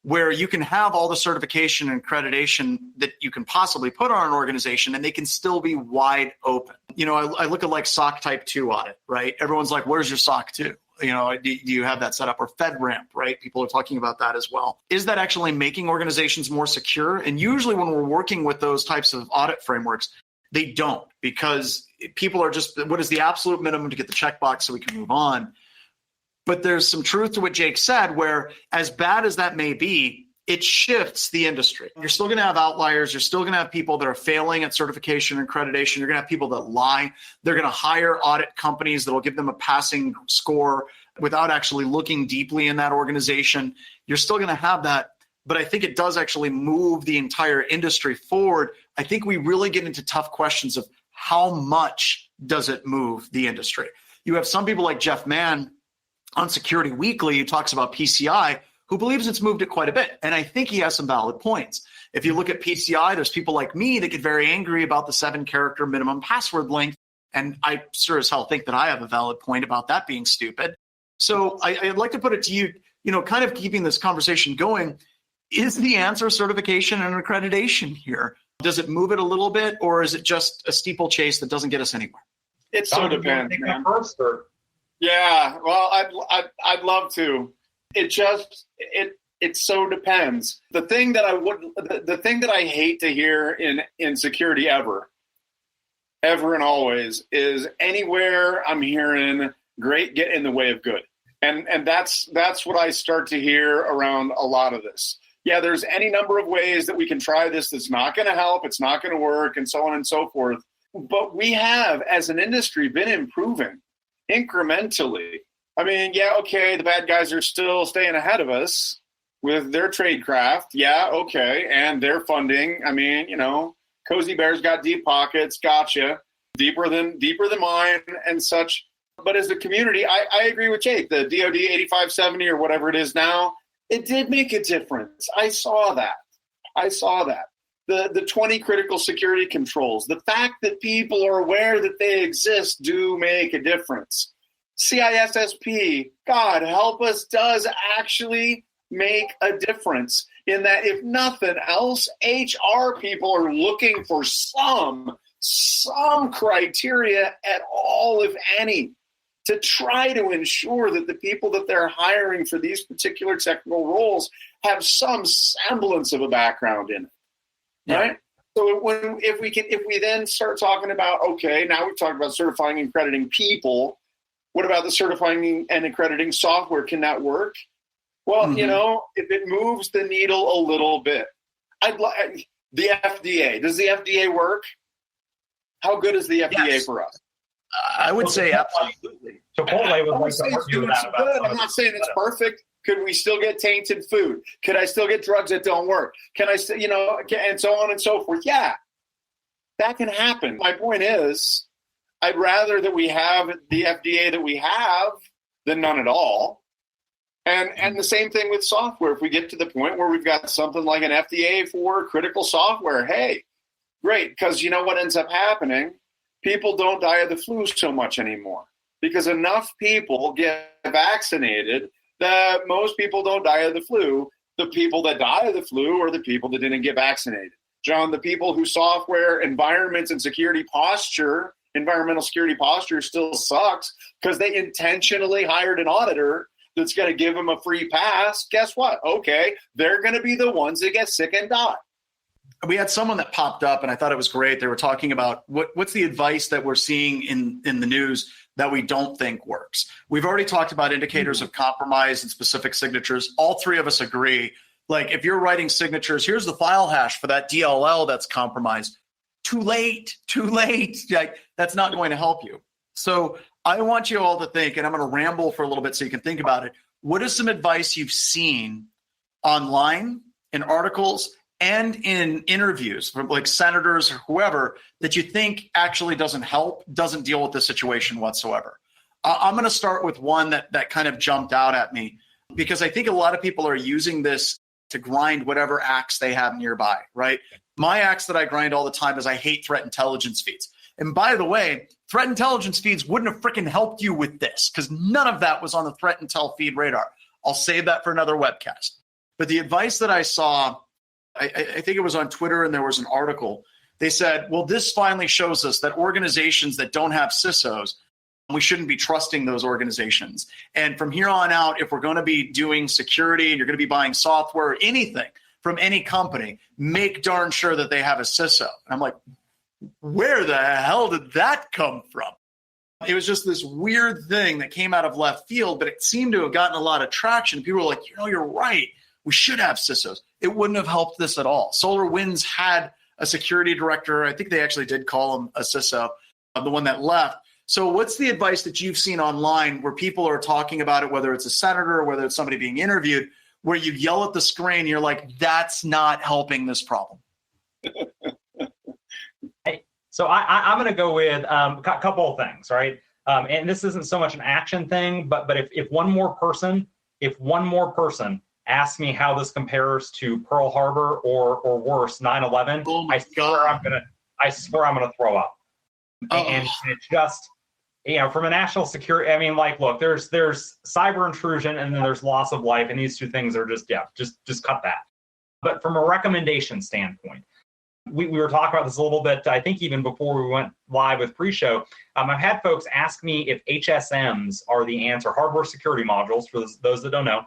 where you can have all the certification and accreditation that you can possibly put on an organization, and they can still be wide open. I look at SOC Type 2 audit, right? Everyone's like, where's your SOC 2? Do you have that set up? Or FedRAMP, right? People are talking about that as well. Is that actually making organizations more secure? And usually when we're working with those types of audit frameworks, they don't, because people are just, what is the absolute minimum to get the checkbox so we can move on? But there's some truth to what Jake said, where as bad as that may be, it shifts the industry. You're still going to have outliers. You're still going to have people that are failing at certification and accreditation. You're going to have people that lie. They're going to hire audit companies that will give them a passing score without actually looking deeply in that organization. You're still going to have that. But I think it does actually move the entire industry forward. I think we really get into tough questions of how much does it move the industry. You have some people like Jeff Mann on Security Weekly who talks about PCI, who believes it's moved it quite a bit. And I think he has some valid points. If you look at PCI, there's people like me that get very angry about the 7-character minimum password length. And I sure as hell think that I have a valid point about that being stupid. So I'd like to put it to you, kind of keeping this conversation going. Is the answer certification and accreditation here? Does it move it a little bit, or is it just a steeplechase that doesn't get us anywhere? It so depends, man. First, or? Yeah, well, I'd love to. It so depends. The thing that I hate to hear in security ever and always is anywhere I'm hearing great get in the way of good. And that's what I start to hear around a lot of this. Yeah, there's any number of ways that we can try this that's not going to help, it's not going to work, and so on and so forth. But we have, as an industry, been improving incrementally. I mean, yeah, okay, the bad guys are still staying ahead of us with their tradecraft. Yeah, okay, and their funding. I mean, Cozy Bear's got deep pockets, gotcha, deeper than mine and such. But as a community, I agree with Jake. The DoD 8570 or whatever it is now, it did make a difference. I saw that. The 20 critical security controls, the fact that people are aware that they exist do make a difference. CISSP, God help us, does actually make a difference in that if nothing else, HR people are looking for some criteria at all, if any, to try to ensure that the people that they're hiring for these particular technical roles have some semblance of a background in it. Yeah. Right? So if we then start talking about, okay, now we've talked about certifying and accrediting people, what about the certifying and accrediting software? Can that work? Well, if it moves the needle a little bit, the FDA, does the FDA work? How good is the FDA for us? I would say absolutely. Chipotle was like good. I'm not saying it's perfect. Could we still get tainted food? Could I still get drugs that don't work? Can I still, and so on and so forth? Yeah, that can happen. My point is, I'd rather that we have the FDA that we have than none at all. And the same thing with software. If we get to the point where we've got something like an FDA for critical software, hey, great, because you know what ends up happening? People don't die of the flu so much anymore because enough people get vaccinated that most people don't die of the flu. The people that die of the flu are the people that didn't get vaccinated. John, the people whose software, environments, and environmental security posture still sucks because they intentionally hired an auditor that's going to give them a free pass. Guess what? Okay, they're going to be the ones that get sick and die. We had someone that popped up, and I thought it was great. They were talking about what's the advice that we're seeing in the news that we don't think works. We've already talked about indicators of compromise and specific signatures. All three of us agree. Like, if you're writing signatures, here's the file hash for that DLL that's compromised. Too late. Like, that's not going to help you. So I want you all to think, and I'm going to ramble for a little bit so you can think about it. What is some advice you've seen online, in articles, and in interviews from like senators or whoever that you think actually doesn't help, doesn't deal with the situation whatsoever? I'm going to start with one that kind of jumped out at me because I think a lot of people are using this to grind whatever axe they have nearby, right? My axe that I grind all the time is I hate threat intelligence feeds. And by the way, threat intelligence feeds wouldn't have freaking helped you with this because none of that was on the threat intel feed radar. I'll save that for another webcast. But the advice that I saw, I think it was on Twitter and there was an article. They said, well, this finally shows us that organizations that don't have CISOs, we shouldn't be trusting those organizations. And from here on out, if we're going to be doing security and you're going to be buying software or anything from any company, make darn sure that they have a CISO. And I'm like, where the hell did that come from? It was just this weird thing that came out of left field, but it seemed to have gotten a lot of traction. People were like, you're right. We should have CISOs. It wouldn't have helped this at all. SolarWinds had a security director. I think they actually did call him a CISO, the one that left. So what's the advice that you've seen online where people are talking about it, whether it's a senator or whether it's somebody being interviewed, where you yell at the screen and you're like, that's not helping this problem? So I'm going to go with a couple of things, right? And this isn't so much an action thing, but if one more person asks me how this compares to Pearl Harbor or worse, 9/11, I swear I'm gonna throw up. And it's just, from a national security, I mean, like, look, there's cyber intrusion and then there's loss of life, and these two things are just cut that. But from a recommendation standpoint, We were talking about this a little bit, I think even before we went live with pre-show. I've had folks ask me if HSMs are the answer, hardware security modules, for those that don't know,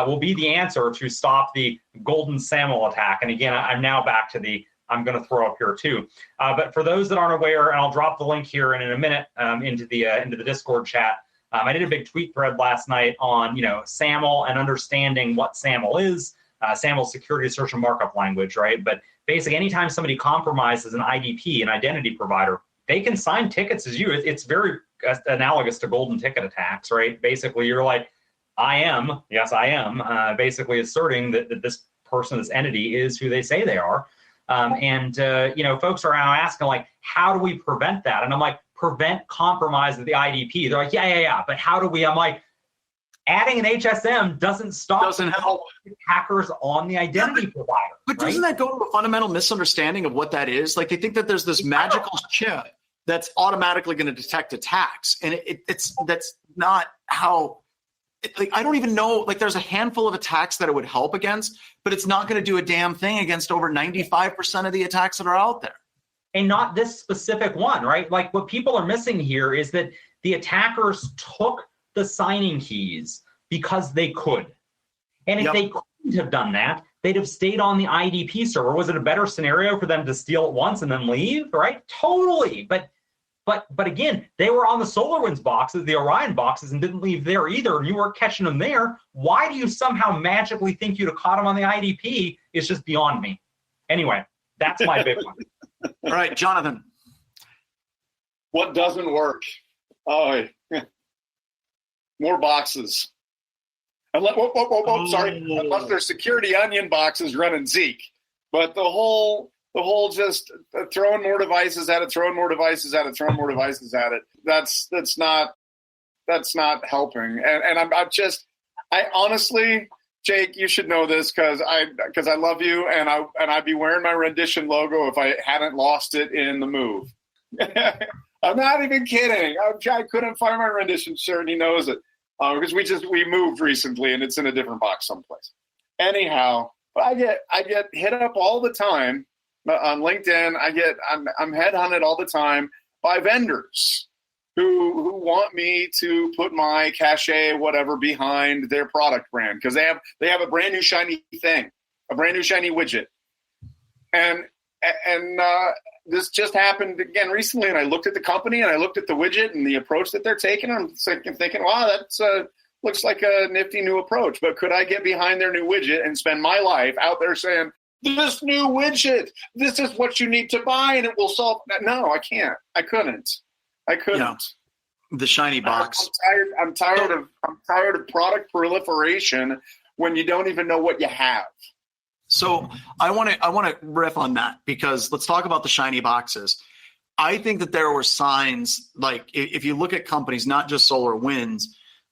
will be the answer to stop the golden SAML attack. And again, I'm now back to the, I'm going to throw up here too. But for those that aren't aware, and I'll drop the link here in a minute into the Discord chat, I did a big tweet thread last night on, SAML and understanding what SAML is. SAML security search and markup language, right? But basically, anytime somebody compromises an IDP, an identity provider, they can sign tickets as you. It's very analogous to golden ticket attacks, right? Basically, you're like, I am, basically asserting that this person, this entity is who they say they are. Folks are now asking, like, how do we prevent that? And I'm like, prevent compromise of the IDP. They're like, yeah. But how do we? I'm like, adding an HSM doesn't help hackers on the identity provider. But doesn't that go to a fundamental misunderstanding of what that is? Like, they think that there's this magical chip that's automatically going to detect attacks, and that's not how. I don't even know. Like, there's a handful of attacks that it would help against, but it's not going to do a damn thing against over 95% of the attacks that are out there. And not this specific one, right? Like, what people are missing here is that the attackers took the signing keys because they could. And if they couldn't have done that, they'd have stayed on the IDP server. Was it a better scenario for them to steal it once and then leave, right? Totally. But again, they were on the SolarWinds boxes, the Orion boxes, and didn't leave there either, and you weren't catching them there. Why do you somehow magically think you'd have caught them on the IDP? It's just beyond me. Anyway, that's my big one. All right, Jonathan. What doesn't work? Oh, more boxes. Sorry. Unless they're security onion boxes running Zeek. But the whole just throwing more devices at it. That's not helping. And I honestly, Jake, you should know this because I love you, and I'd be wearing my rendition logo if I hadn't lost it in the move. I'm not even kidding. I couldn't find my rendition shirt, and he knows it. Because we moved recently and it's in a different box someplace. Anyhow, but I get hit up all the time on LinkedIn. I'm headhunted all the time by vendors who want me to put my cachet, whatever, behind their product brand because they have a brand new shiny thing, a brand new shiny widget, and this just happened again recently, and I looked at the company and I looked at the widget and the approach that they're taking. I'm thinking, wow, that's looks like a nifty new approach. But could I get behind their new widget and spend my life out there saying, this new widget, this is what you need to buy and it will solve that? No, I can't. I couldn't. Yeah. The shiny box. I'm tired of product proliferation when you don't even know what you have. So I want to riff on that because let's talk about the shiny boxes. I think that there were signs, like if you look at companies, not just SolarWinds,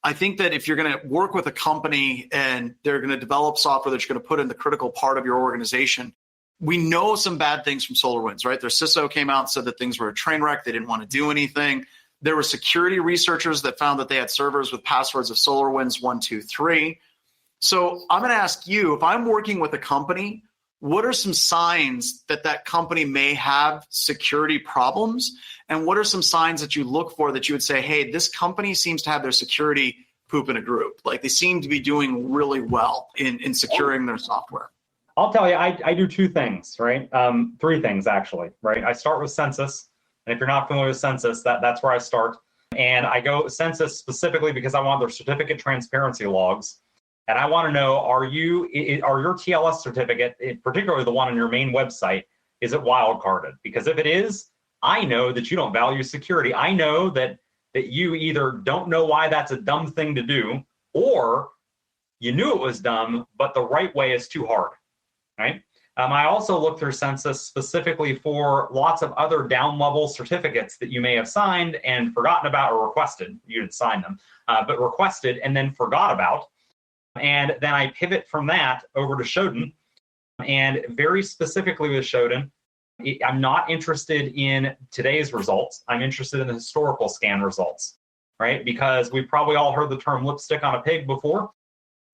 I think that if you're going to work with a company and they're going to develop software that you're going to put in the critical part of your organization, we know some bad things from SolarWinds, right? Their CISO came out and said that things were a train wreck. They didn't want to do anything. There were security researchers that found that they had servers with passwords of SolarWinds 1, 2, 3. So I'm going to ask you, if I'm working with a company, what are some signs that company may have security problems? And what are some signs that you look for that you would say, hey, this company seems to have their security poop in a group? Like they seem to be doing really well in securing their software. I'll tell you, I do two things, right? Three things, actually, right? I start with Census. And if you're not familiar with Census, that's where I start. And I go Census specifically because I want their certificate transparency logs. And I want to know, are your TLS certificate, particularly the one on your main website, is it wildcarded? Because if it is, I know that you don't value security. I know that you either don't know why that's a dumb thing to do, or you knew it was dumb, but the right way is too hard, right? I also look through Census specifically for lots of other down-level certificates that you may have signed and forgotten about or requested. You didn't sign them, but requested and then forgot about. And then I pivot from that over to Shodan. And very specifically with Shodan, I'm not interested in today's results. I'm interested in the historical scan results, right? Because we've probably all heard the term lipstick on a pig before.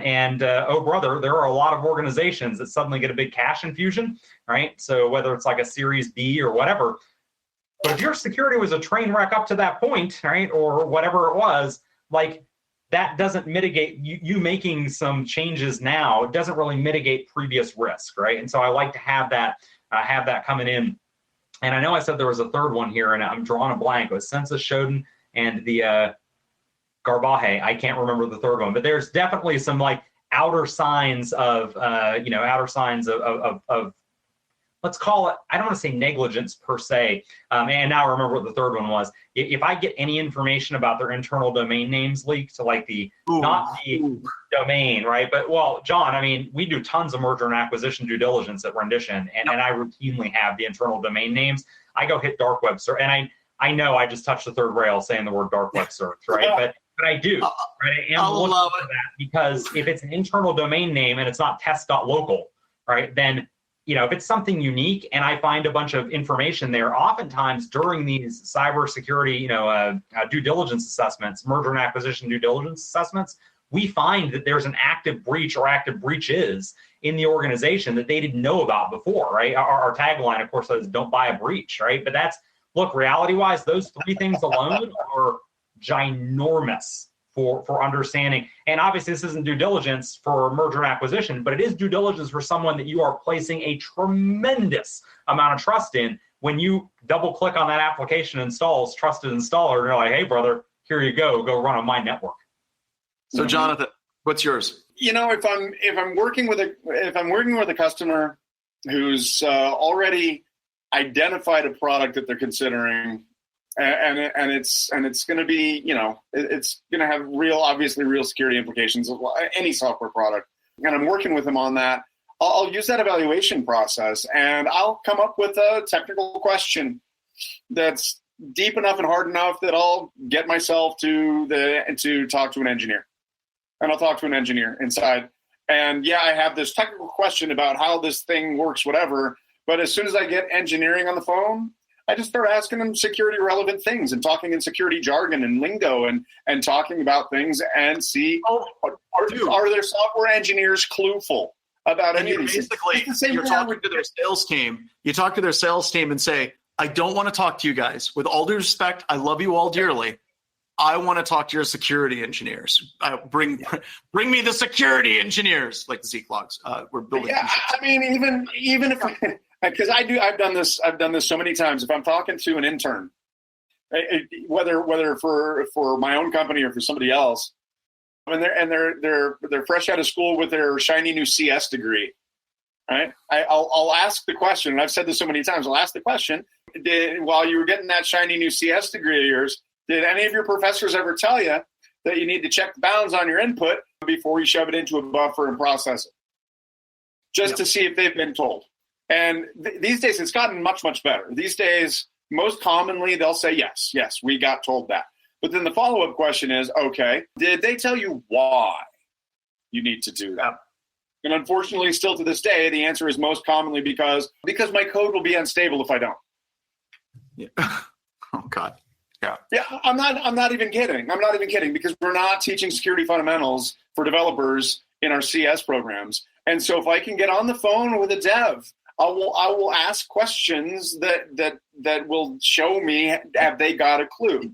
And oh brother, there are a lot of organizations that suddenly get a big cash infusion, right? So whether it's like a Series B or whatever, but if your security was a train wreck up to that point, right, or whatever it was, like that doesn't mitigate you making some changes now. It doesn't really mitigate previous risk, right? And so I like to have that coming in. And I know I said there was a third one here, and I'm drawing a blank. It was Census Shodan and the Garbahe. I can't remember the third one, but there's definitely some like outer signs of let's call it, I don't want to say negligence per se. And now I remember what the third one was. If I get any information about their internal domain names leaked to like not the domain, right? But well, John, I mean, we do tons of merger and acquisition due diligence at Rendition, and I routinely have the internal domain names. I go hit dark web search, and I know I just touched the third rail saying the word dark web search, right? But I do, right? I am looking for that, because if it's an internal domain name and it's not test.local, right, then if it's something unique and I find a bunch of information there, oftentimes during these cybersecurity, due diligence assessments, merger and acquisition due diligence assessments, we find that there's an active breach or active breaches in the organization that they didn't know about before, right? Our tagline, of course, says don't buy a breach, right? But look, reality-wise, those three things alone are ginormous for understanding. And obviously this isn't due diligence for merger and acquisition, but it is due diligence for someone that you are placing a tremendous amount of trust in. When you double click on that application installs trusted installer, and you're like, hey brother, here you go run on my network. So Jonathan, what's yours? If I'm working with a customer who's already identified a product that they're considering, and it's going to be, it's going to have obviously real security implications of any software product, and I'm working with them on that, I'll use that evaluation process, and I'll come up with a technical question that's deep enough and hard enough that I'll get myself to talk to an engineer, and I'll talk to an engineer inside. And yeah, I have this technical question about how this thing works, whatever. But as soon as I get engineering on the phone, I just start asking them security relevant things and talking in security jargon and lingo and talking about things and see, are their software engineers clueful about any of these things? Basically, you're talking to their sales team. You talk to their sales team and say, I don't want to talk to you guys. With all due respect, I love you all dearly. I want to talk to your security engineers. Bring me the security engineers, like the Zeek logs. We're building. Yeah, I mean, even if because I've done this so many times. If I'm talking to an intern, whether for my own company or for somebody else, and they're fresh out of school with their shiny new CS degree, right? I'll ask the question, and I've said this so many times. I'll ask the question: while you were getting that shiny new CS degree of yours, did any of your professors ever tell you that you need to check the bounds on your input before you shove it into a buffer and process it? Just to see if they've been told. And these days, it's gotten much, much better. These days, most commonly, they'll say, yes, we got told that. But then the follow-up question is, okay, did they tell you why you need to do that? And unfortunately, still to this day, the answer is most commonly because my code will be unstable if I don't. Yeah. Oh, God. Yeah, I'm not even kidding. I'm not even kidding, because we're not teaching security fundamentals for developers in our CS programs. And so if I can get on the phone with a dev, I will ask questions that will show me, have they got a clue?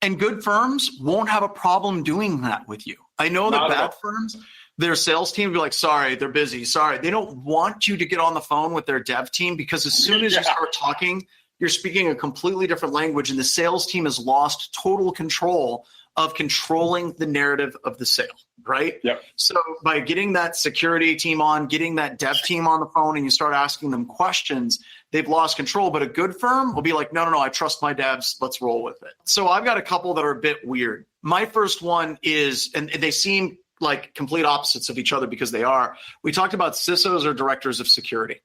And good firms won't have a problem doing that with you. I know that bad firms, their sales team will be like, sorry, they're busy. Sorry. They don't want you to get on the phone with their dev team, because as soon as you start talking, you're speaking a completely different language, and the sales team has lost total control of controlling the narrative of the sale, right? Yep. So by getting that security team on, getting that dev team on the phone, and you start asking them questions, they've lost control. But a good firm will be like, no, I trust my devs. Let's roll with it. So I've got a couple that are a bit weird. My first one is, and they seem like complete opposites of each other because they are. We talked about CISOs or directors of security.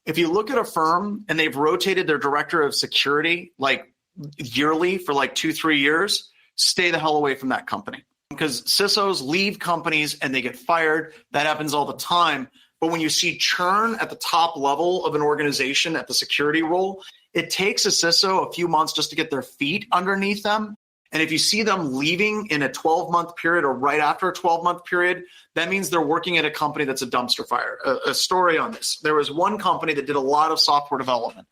If you look at a firm and they've rotated their director of security like yearly for like 2-3 years, stay the hell away from that company, because CISOs leave companies and they get fired. That happens all the time. But when you see churn at the top level of an organization at the security role, it takes a CISO a few months just to get their feet underneath them And if you see them leaving in a 12-month period or right after a 12-month period, that means they're working at a company that's a dumpster fire. A story on this. There was one company that did a lot of software development,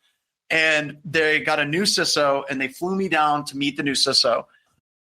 and they got a new CISO, and they flew me down to meet the new CISO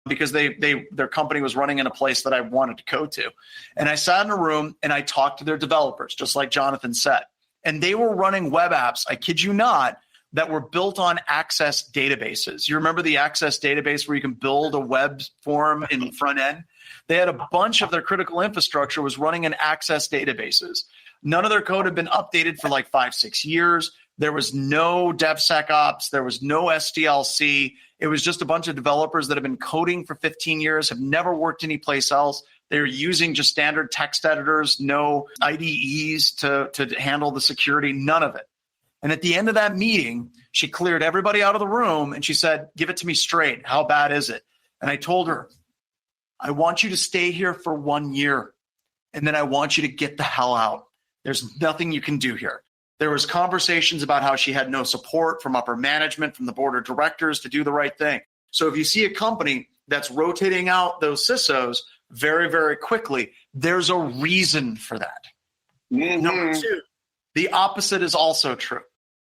because their company was running in a place that I wanted to go to. And I sat in a room, and I talked to their developers, just like Jonathan said. And they were running web apps, I kid you not, that were built on Access databases. You remember the Access database where you can build a web form in the front end? They had a bunch of their critical infrastructure was running in Access databases. None of their code had been updated for like 5-6 years. There was no DevSecOps. There was no SDLC. It was just a bunch of developers that have been coding for 15 years, have never worked anyplace else. They're using just standard text editors, no IDEs to handle the security, none of it. And at the end of that meeting, she cleared everybody out of the room and she said, give it to me straight. How bad is it? And I told her, I want you to stay here for 1 year. And then I want you to get the hell out. There's nothing you can do here. There was conversations about how she had no support from upper management, from the board of directors to do the right thing. So if you see a company that's rotating out those CISOs very, very quickly, there's a reason for that. Mm-hmm. Number two, the opposite is also true.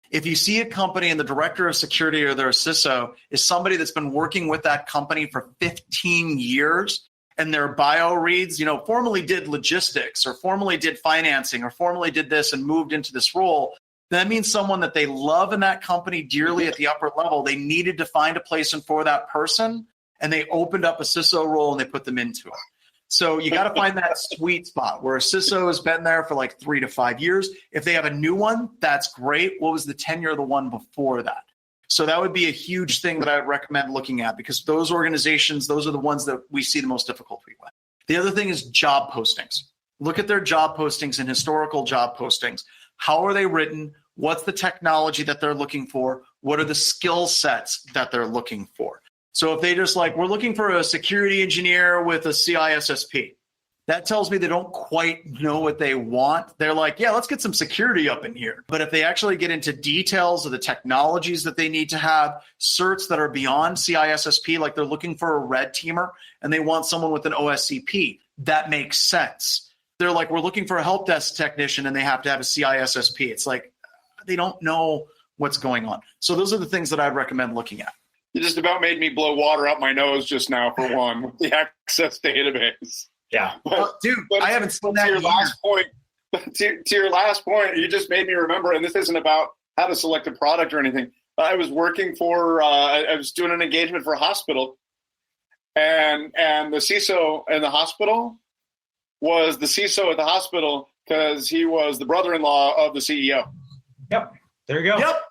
If you see a company and the director of security or their CISO is somebody that's been working with that company for 15 years and their bio reads, formerly did logistics or formerly did financing or formerly did this and moved into this role, that means someone that they love in that company dearly at the upper level. They needed to find a place for that person, and they opened up a CISO role and they put them into it. So you got to find that sweet spot where a CISO has been there for like 3 to 5 years. If they have a new one, that's great. What was the tenure of the one before that? So that would be a huge thing that I would recommend looking at, because those organizations, those are the ones that we see the most difficulty with. The other thing is job postings. Look at their job postings and historical job postings. How are they written? What's the technology that they're looking for? What are the skill sets that they're looking for? So if they just we're looking for a security engineer with a CISSP, that tells me they don't quite know what they want. They're like, yeah, let's get some security up in here. But if they actually get into details of the technologies that they need to have, certs that are beyond CISSP, like they're looking for a red teamer and they want someone with an OSCP, that makes sense. They're like, we're looking for a help desk technician and they have to have a CISSP. It's like, they don't know what's going on. So those are the things that I'd recommend looking at. You just about made me blow water up my nose just now, for one, with the Access database. Yeah. But I haven't seen that. To your last point, you just made me remember, and this isn't about how to select a product or anything. I was working I was doing an engagement for a hospital, and the CISO in the hospital was the CISO at the hospital because he was the brother-in-law of the CEO. Yep. There you go. Yep.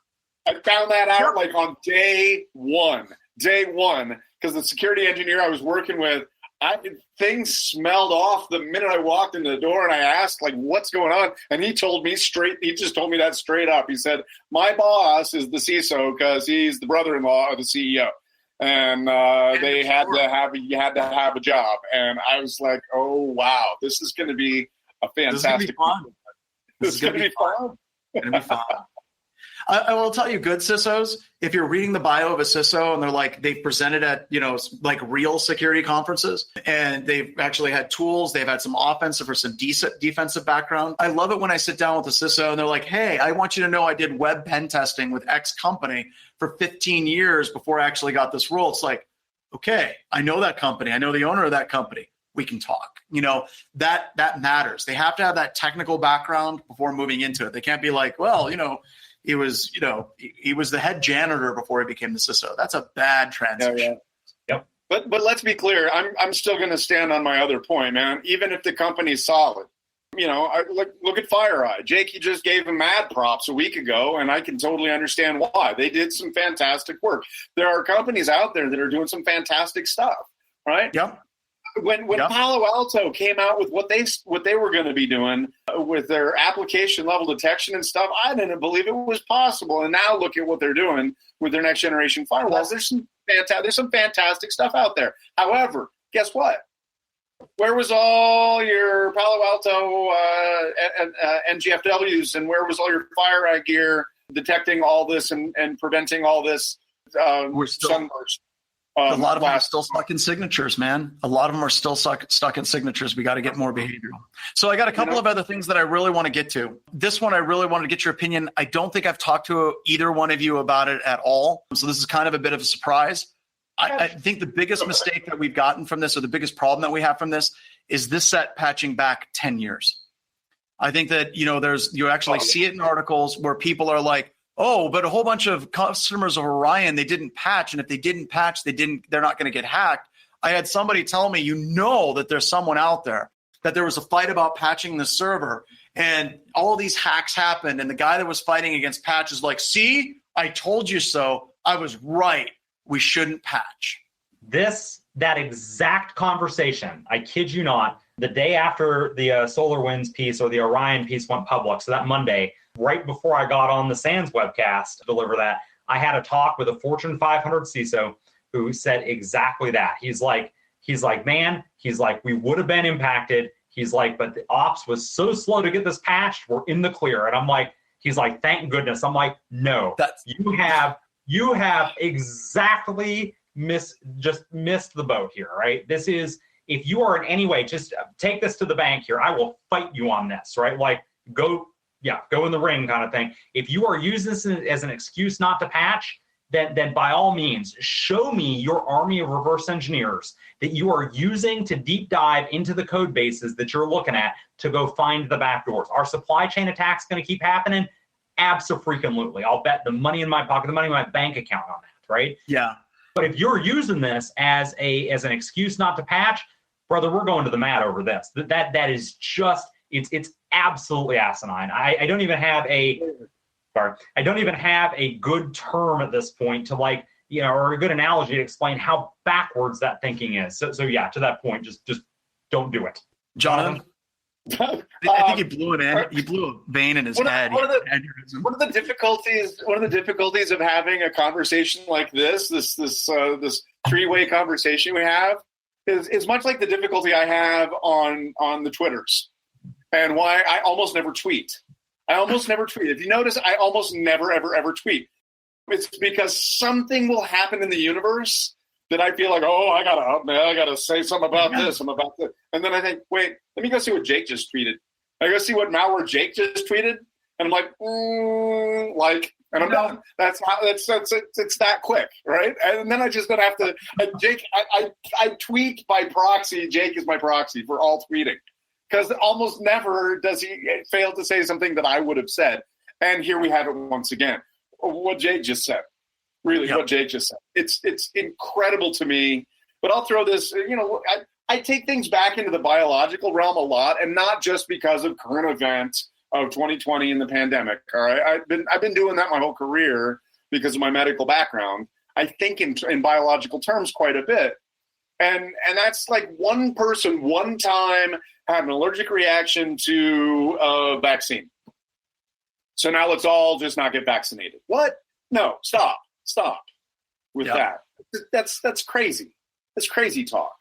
I found that out on day one, because the security engineer I was working with, things smelled off the minute I walked into the door, and I asked, what's going on? And he just told me that straight up. He said, my boss is the CISO because he's the brother-in-law of the CEO. And you had to have a job. And I was like, oh, wow, this is going to be a fantastic fun. This is going to be fun. It's going to be fun. I will tell you, good CISOs, if you're reading the bio of a CISO and they've presented at, real security conferences and they've actually had tools, they've had some offensive or some decent defensive background. I love it when I sit down with a CISO and they're like, hey, I want you to know I did web pen testing with X company for 15 years before I actually got this role. It's like, okay, I know that company. I know the owner of that company. We can talk. That matters. They have to have that technical background before moving into it. They can't be like, well, he was the head janitor before he became the CISO. That's a bad transition. Yeah. Yep. But let's be clear. I'm still going to stand on my other point, man. Even if the company's solid, look at FireEye. Jake, you just gave him mad props a week ago, and I can totally understand why. They did some fantastic work. There are companies out there that are doing some fantastic stuff, right? Yep. When Palo Alto came out with what they were going to be doing with their application level detection and stuff, I didn't believe it was possible. And now look at what they're doing with their next generation firewalls. There's some fantastic stuff out there. However, guess what? Where was all your Palo Alto NGFWs, and where was all your FireEye gear detecting all this and preventing all this we're still SUNBURST? A lot of them are still stuck in signatures, man. A lot of them are still stuck in signatures. We got to get more behavioral. So I got a couple of other things that I really want to get to. This one, I really wanted to get your opinion. I don't think I've talked to either one of you about it at all. So this is kind of a bit of a surprise. I think the biggest mistake that we've gotten from this, or the biggest problem that we have from this, is this set patching back 10 years. I think that, you actually see it in articles where people are like, oh, but a whole bunch of customers of Orion, they didn't patch. And if they didn't patch, they're not going to get hacked. I had somebody tell me, that there's someone out there, that there was a fight about patching the server and all of these hacks happened. And the guy that was fighting against patch is like, see, I told you so. I was right. We shouldn't patch. That exact conversation, I kid you not, the day after the SolarWinds piece or the Orion piece went public, so that Monday, right before I got on the SANS webcast to deliver that, I had a talk with a Fortune 500 CISO who said exactly that. He's like, man, we would have been impacted. He's like, but the ops was so slow to get this patched, we're in the clear. And he's like, thank goodness. I'm like, no, you have exactly missed the boat here, right? This is, if you are in any way, just take this to the bank here. I will fight you on this, right? Like, go in the ring kind of thing. If you are using this as an excuse not to patch, then by all means, show me your army of reverse engineers that you are using to deep dive into the code bases that you're looking at to go find the backdoors. Are supply chain attacks going to keep happening? Abso-freaking-lutely. I'll bet the money in my pocket, the money in my bank account on that, right? Yeah. But if you're using this as an excuse not to patch, brother, we're going to the mat over this. That is just, it's absolutely asinine. I don't even have a good term at this point to or a good analogy to explain how backwards that thinking is. So yeah, to that point, just don't do it. Jonathan? I think you blew it in. You blew a vein in his head. One of the difficulties of having a conversation like this three-way conversation we have is much like the difficulty I have on the Twitters, and why I almost never tweet. If you notice, I almost never ever tweet. It's because something will happen in the universe that I feel like, I gotta say something about this. I'm about to, and then I think, wait, let me go see what Jake just tweeted. I go see what malware Jake just tweeted, and I'm like, and I'm done. That's how it's that quick, right? And then I just don't have to. Jake, I tweet by proxy. Jake is my proxy for all tweeting, because almost never does he fail to say something that I would have said. And here we have it once again. What Jake just said. Really, what Jake just said. It's incredible to me. But I'll throw this, I take things back into the biological realm a lot, and not just because of current events of 2020 and the pandemic. All right, I've been doing that my whole career because of my medical background. I think in biological terms quite a bit. And that's like one person, one time, had an allergic reaction to a vaccine. So now let's all just not get vaccinated. What? No, stop with that. That's crazy. That's crazy talk.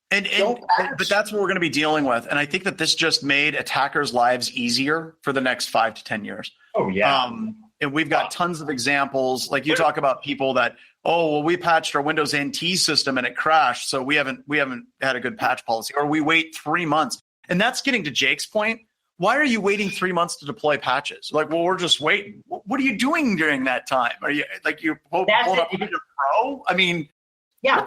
But that's what we're going to be dealing with. And I think that this just made attackers' lives easier for the next 5 to 10 years. Oh, yeah. And we've got tons of examples. Like you talk about people that, we patched our Windows NT system and it crashed, so we haven't had a good patch policy, or we wait 3 months. And that's getting to Jake's point. Why are you waiting 3 months to deploy patches? We're just waiting. What are you doing during that time? Are you pulling up your Pro? I mean, yeah,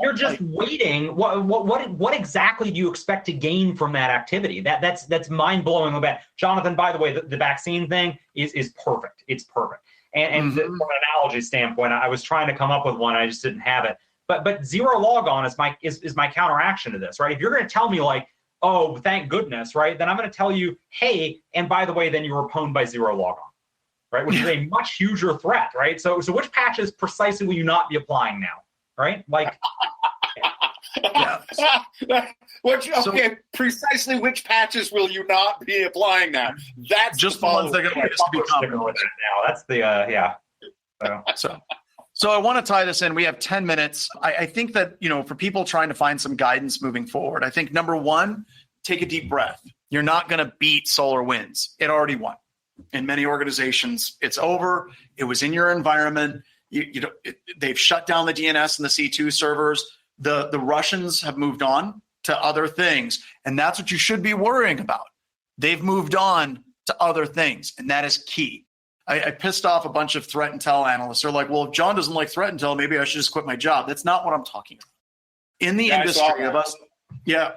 you're just waiting. What exactly do you expect to gain from that activity? That's mind blowing. Jonathan, by the way, the vaccine thing is perfect. It's perfect. And from an analogy standpoint, I was trying to come up with one, I just didn't have it. But zero logon is my counteraction to this, right? If you're going to tell me oh, thank goodness, right? Then I'm going to tell you, hey, and by the way, then you were pwned by zero logon, right? Which is a much huger threat, right? So which patches precisely will you not be applying now, right? Precisely which patches will you not be applying now? That's just the ones that are going to become now. That's the So I want to tie this in. We have 10 minutes. I think that, for people trying to find some guidance moving forward, I think number one, take a deep breath. You're not going to beat SolarWinds. It already won. In many organizations, it's over. It was in your environment. They've shut down the DNS and the C2 servers. The Russians have moved on to other things, and that's what you should be worrying about. They've moved on to other things, and that is key. I pissed off a bunch of threat intel analysts. They're like, well, if John doesn't like threat intel, maybe I should just quit my job. That's not what I'm talking about. In the industry of us,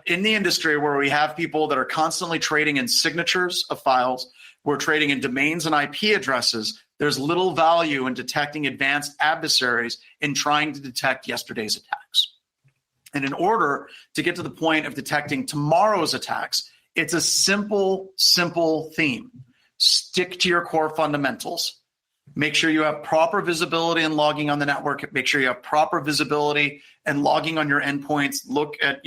in the industry where we have people that are constantly trading in signatures of files, we're trading in domains and IP addresses, there's little value in detecting advanced adversaries in trying to detect yesterday's attacks. And in order to get to the point of detecting tomorrow's attacks, it's a simple theme. Stick to your core fundamentals. Make sure you have proper visibility and logging on the network. Make sure you have proper visibility and logging on your endpoints. Look at,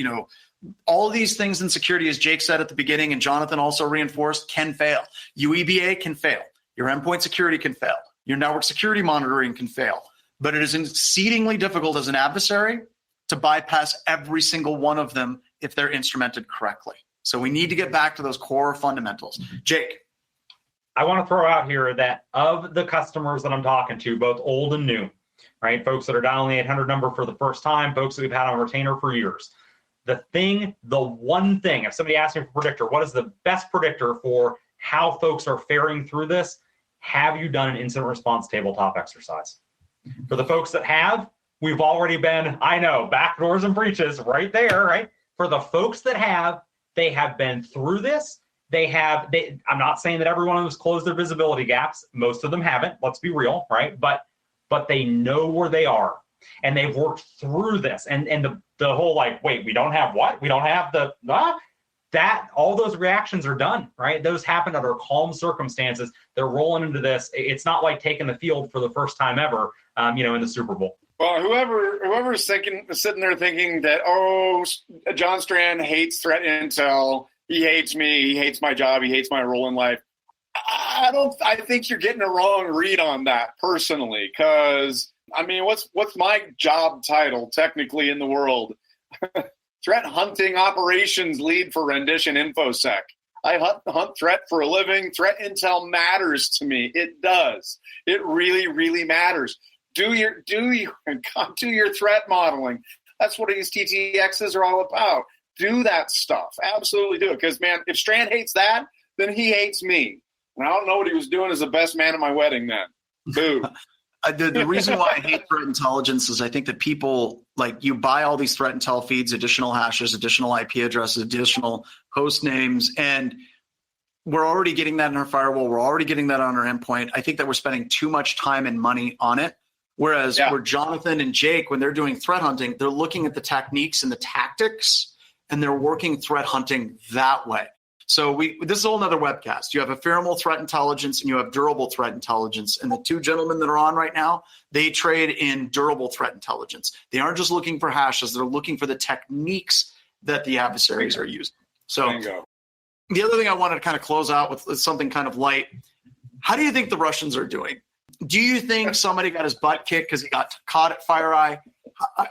all of these things in security, as Jake said at the beginning, and Jonathan also reinforced, can fail. UEBA can fail. Your endpoint security can fail. Your network security monitoring can fail. But it is exceedingly difficult as an adversary to bypass every single one of them if they're instrumented correctly. So we need to get back to those core fundamentals. Jake. I want to throw out here that of the customers that I'm talking to, both old and new, right? Folks that are dialing the 800 number for the first time, folks that we've had on retainer for years. The one thing, if somebody asks me for a predictor, what is the best predictor for how folks are faring through this? Have you done an incident response tabletop exercise? For the folks that have, we've already been, backdoors and breaches right there, right? For the folks that have, they have been through this. I'm not saying that every one of them has closed their visibility gaps. Most of them haven't, let's be real, right? But they know where they are and they've worked through this. And the whole wait, we don't have what? We don't have all those reactions are done, right? Those happen under calm circumstances. They're rolling into this. It's not like taking the field for the first time ever, in the Super Bowl. Well, whoever's sitting there thinking that, John Strand hates threat intel, he hates me, he hates my job, he hates my role in life. I think you're getting a wrong read on that personally, because what's my job title technically in the world? Threat hunting operations lead for Rendition InfoSec. I hunt threat for a living. Threat intel matters to me. It does. It really, really matters. Do your threat modeling. That's what these TTXs are all about. Do that stuff. Absolutely do it. Because, man, if Strand hates that, then he hates me. And I don't know what he was doing as the best man at my wedding then. Boo. The reason why I hate threat intelligence is I think that people, you buy all these threat intel feeds, additional hashes, additional IP addresses, additional host names, and we're already getting that in our firewall. We're already getting that on our endpoint. I think that we're spending too much time and money on it. Whereas where Jonathan and Jake, when they're doing threat hunting, they're looking at the techniques and the tactics, and they're working threat hunting that way. So this is a whole nother webcast. You have ephemeral threat intelligence and you have durable threat intelligence. And the two gentlemen that are on right now, they trade in durable threat intelligence. They aren't just looking for hashes. They're looking for the techniques that the adversaries are using. So the other thing I wanted to kind of close out with is something kind of light. How do you think the Russians are doing? Do you think somebody got his butt kicked because he got caught at FireEye?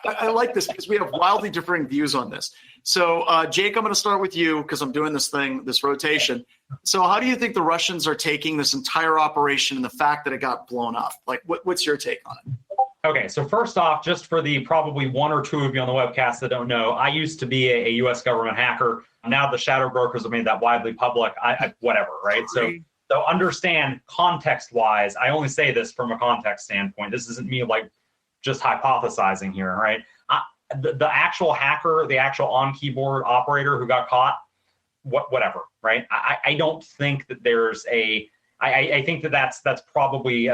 I like this because we have wildly differing views on this. So, Jake, I'm going to start with you because I'm doing this rotation. So how do you think the Russians are taking this entire operation and the fact that it got blown up? What's your take on it? Okay, so first off, just for the probably one or two of you on the webcast that don't know, I used to be a U.S. government hacker. Now the shadow brokers have made that widely public. Whatever, right? So understand context-wise, I only say this from a context standpoint. This isn't me just hypothesizing here, right? The actual hacker, the actual on-keyboard operator who got caught, whatever, right? I don't think that there's I think that's probably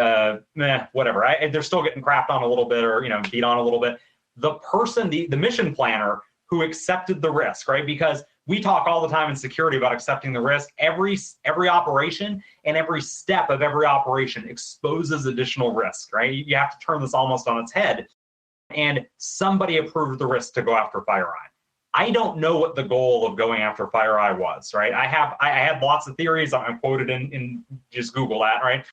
whatever. They're still getting crapped on a little bit or beat on a little bit. The person, the mission planner who accepted the risk, right? Because we talk all the time in security about accepting the risk. Every operation and every step of every operation exposes additional risk, right? You have to turn this almost on its head. And somebody approved the risk to go after FireEye. I don't know what the goal of going after FireEye was, right? I had lots of theories. I'm quoted in just Google that, right?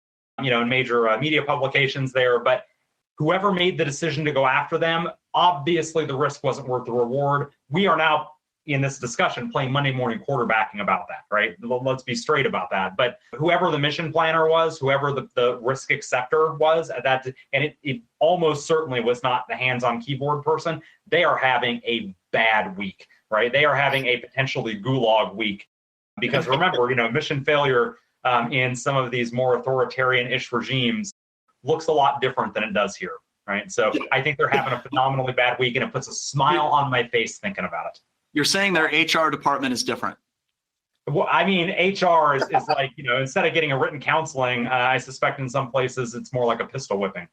In major media publications there. But whoever made the decision to go after them, obviously the risk wasn't worth the reward. We are now in this discussion playing Monday morning quarterbacking about that, right? Let's be straight about that. But whoever the mission planner was, whoever the risk acceptor was at that, and it almost certainly was not the hands-on keyboard person, they are having a bad week, right? They are having a potentially gulag week. Because remember, mission failure in some of these more authoritarian-ish regimes looks a lot different than it does here, right? So I think they're having a phenomenally bad week, and it puts a smile on my face thinking about it. You're saying their HR department is different. Well, I mean, HR is like, instead of getting a written counseling, I suspect in some places it's more like a pistol whipping.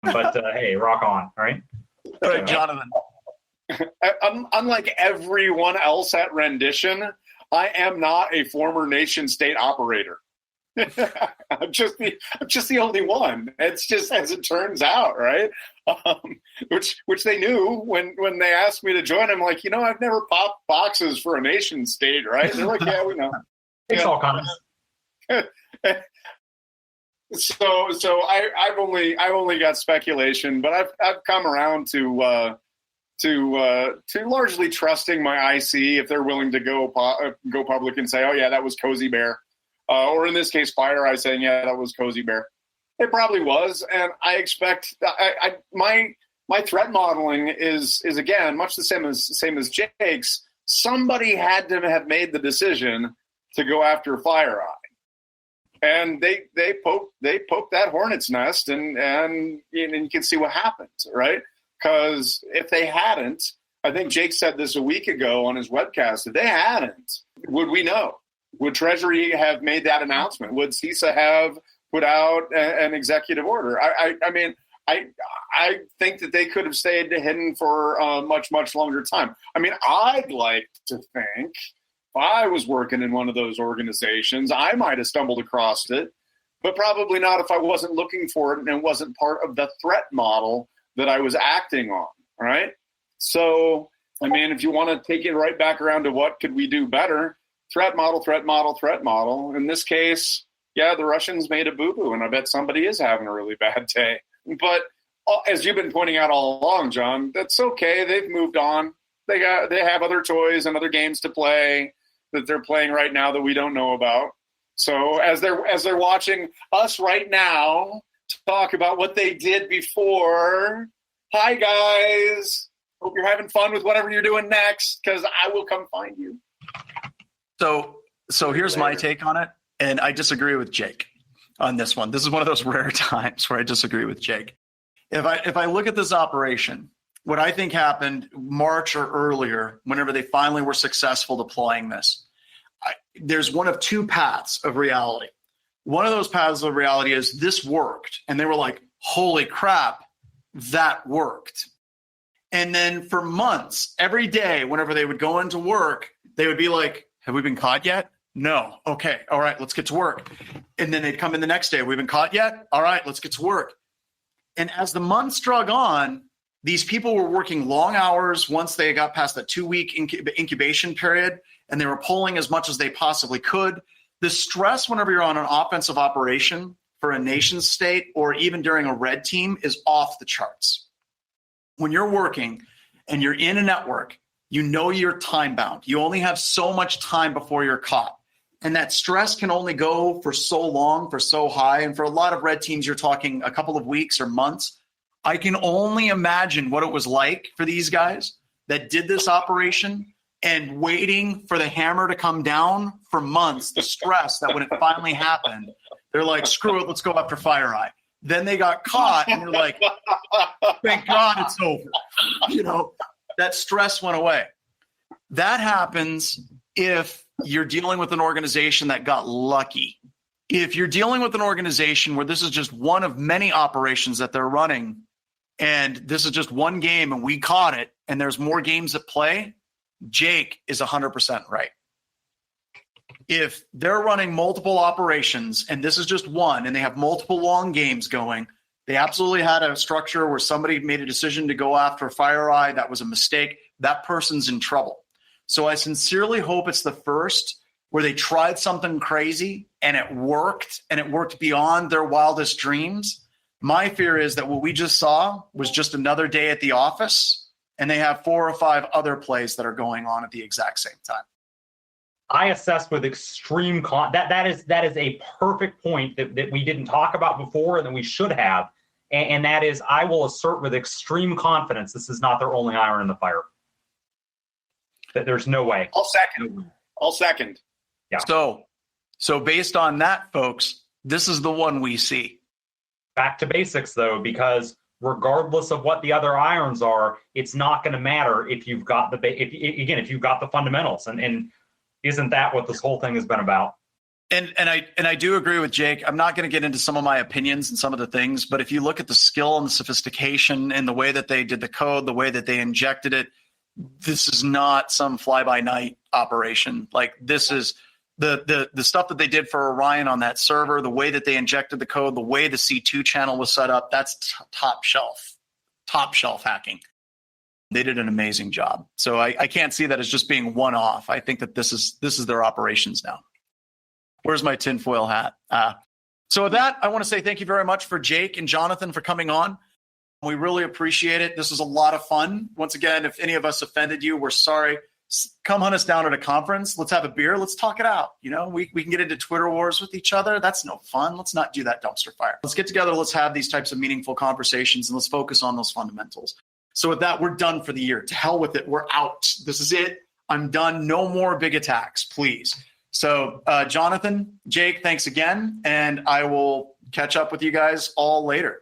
But hey, rock on, right? All right, Jonathan. Unlike everyone else at Rendition, I am not a former nation state operator. I'm just the only one. It's just as it turns out, right? Which they knew when they asked me to join. I'm like, I've never popped boxes for a nation state, right? They're like, yeah, we know. It's all comments. So I've only got speculation, but I've come around to largely trusting my IC if they're willing to go public and say, oh yeah, that was Cozy Bear. Or in this case, FireEye saying, yeah, that was Cozy Bear. It probably was, and I expect my threat modeling is again much the same as Jake's. Somebody had to have made the decision to go after FireEye, and they poked that hornet's nest, and you can see what happens, right? Because if they hadn't, I think Jake said this a week ago on his webcast. If they hadn't, would we know? Would Treasury have made that announcement? Would CISA have put out an executive order? I mean, I think that they could have stayed hidden for a much, much longer time. I mean, I'd like to think if I was working in one of those organizations, I might have stumbled across it, but probably not if I wasn't looking for it and it wasn't part of the threat model that I was acting on, right? So, I mean, if you want to take it right back around to what could we do better, threat model, threat model, threat model. In this case, yeah, the Russians made a boo-boo, and I bet somebody is having a really bad day. But as you've been pointing out all along, John, that's okay. They've moved on. They have other toys and other games to play that they're playing right now that we don't know about. So as they're watching us right now talk about what they did before, hi guys, hope you're having fun with whatever you're doing next, because I will come find you. So here's my take on it, and I disagree with Jake on this one. This is one of those rare times where I disagree with Jake. If I look at this operation, what I think happened March or earlier, whenever they finally were successful deploying this, there's one of two paths of reality. One of those paths of reality is this worked, and they were like, holy crap, that worked. And then for months, every day, whenever they would go into work, they would be like, have we been caught yet? No. Okay. All right, let's get to work. And then they'd come in the next day. Have we been caught yet? All right, let's get to work. And as the months drug on, these people were working long hours once they got past that 2-week incubation period, and they were pulling as much as they possibly could. The stress whenever you're on an offensive operation for a nation state or even during a red team is off the charts. When you're working and you're in a network, you know you're time bound. You only have so much time before you're caught. And that stress can only go for so long, for so high. And for a lot of red teams, you're talking a couple of weeks or months. I can only imagine what it was like for these guys that did this operation and waiting for the hammer to come down for months, the stress that when it finally happened, they're like, screw it, let's go after FireEye. Then they got caught and they're like, thank God it's over. That stress went away. That happens if you're dealing with an organization that got lucky. If you're dealing with an organization where this is just one of many operations that they're running, and this is just one game and we caught it, and there's more games at play, Jake is 100% right. If they're running multiple operations and this is just one and they have multiple long games going, they absolutely had a structure where somebody made a decision to go after FireEye. That was a mistake. That person's in trouble. So I sincerely hope it's the first where they tried something crazy and it worked beyond their wildest dreams. My fear is that what we just saw was just another day at the office and they have 4 or 5 other plays that are going on at the exact same time. I assess with extreme that is a perfect point that we didn't talk about before and that we should have, and that is I will assert with extreme confidence this is not their only iron in the fire. That there's no way. I'll second. Yeah. So based on that, folks, this is the one we see. Back to basics though, because regardless of what the other irons are, it's not going to matter if you've got if you've got the fundamentals, and isn't that what this whole thing has been about? And I do agree with Jake. I'm not going to get into some of my opinions and some of the things, but if you look at the skill and the sophistication and the way that they did the code, the way that they injected it, this is not some fly-by-night operation. Like, this is the stuff that they did for Orion on that server, the way that they injected the code, the way the C2 channel was set up, that's top shelf hacking. They did an amazing job. So I can't see that as just being one-off. I think that this is their operations now. Where's my tinfoil hat? So with that, I want to say thank you very much for Jake and Jonathan for coming on. We really appreciate it. This was a lot of fun. Once again, if any of us offended you, we're sorry. Come hunt us down at a conference. Let's have a beer. Let's talk it out. You know, we can get into Twitter wars with each other. That's no fun. Let's not do that dumpster fire. Let's get together. Let's have these types of meaningful conversations, and let's focus on those fundamentals. So with that, we're done for the year. To hell with it. We're out. This is it. I'm done. No more big attacks, please. So Jonathan, Jake, thanks again. And I will catch up with you guys all later.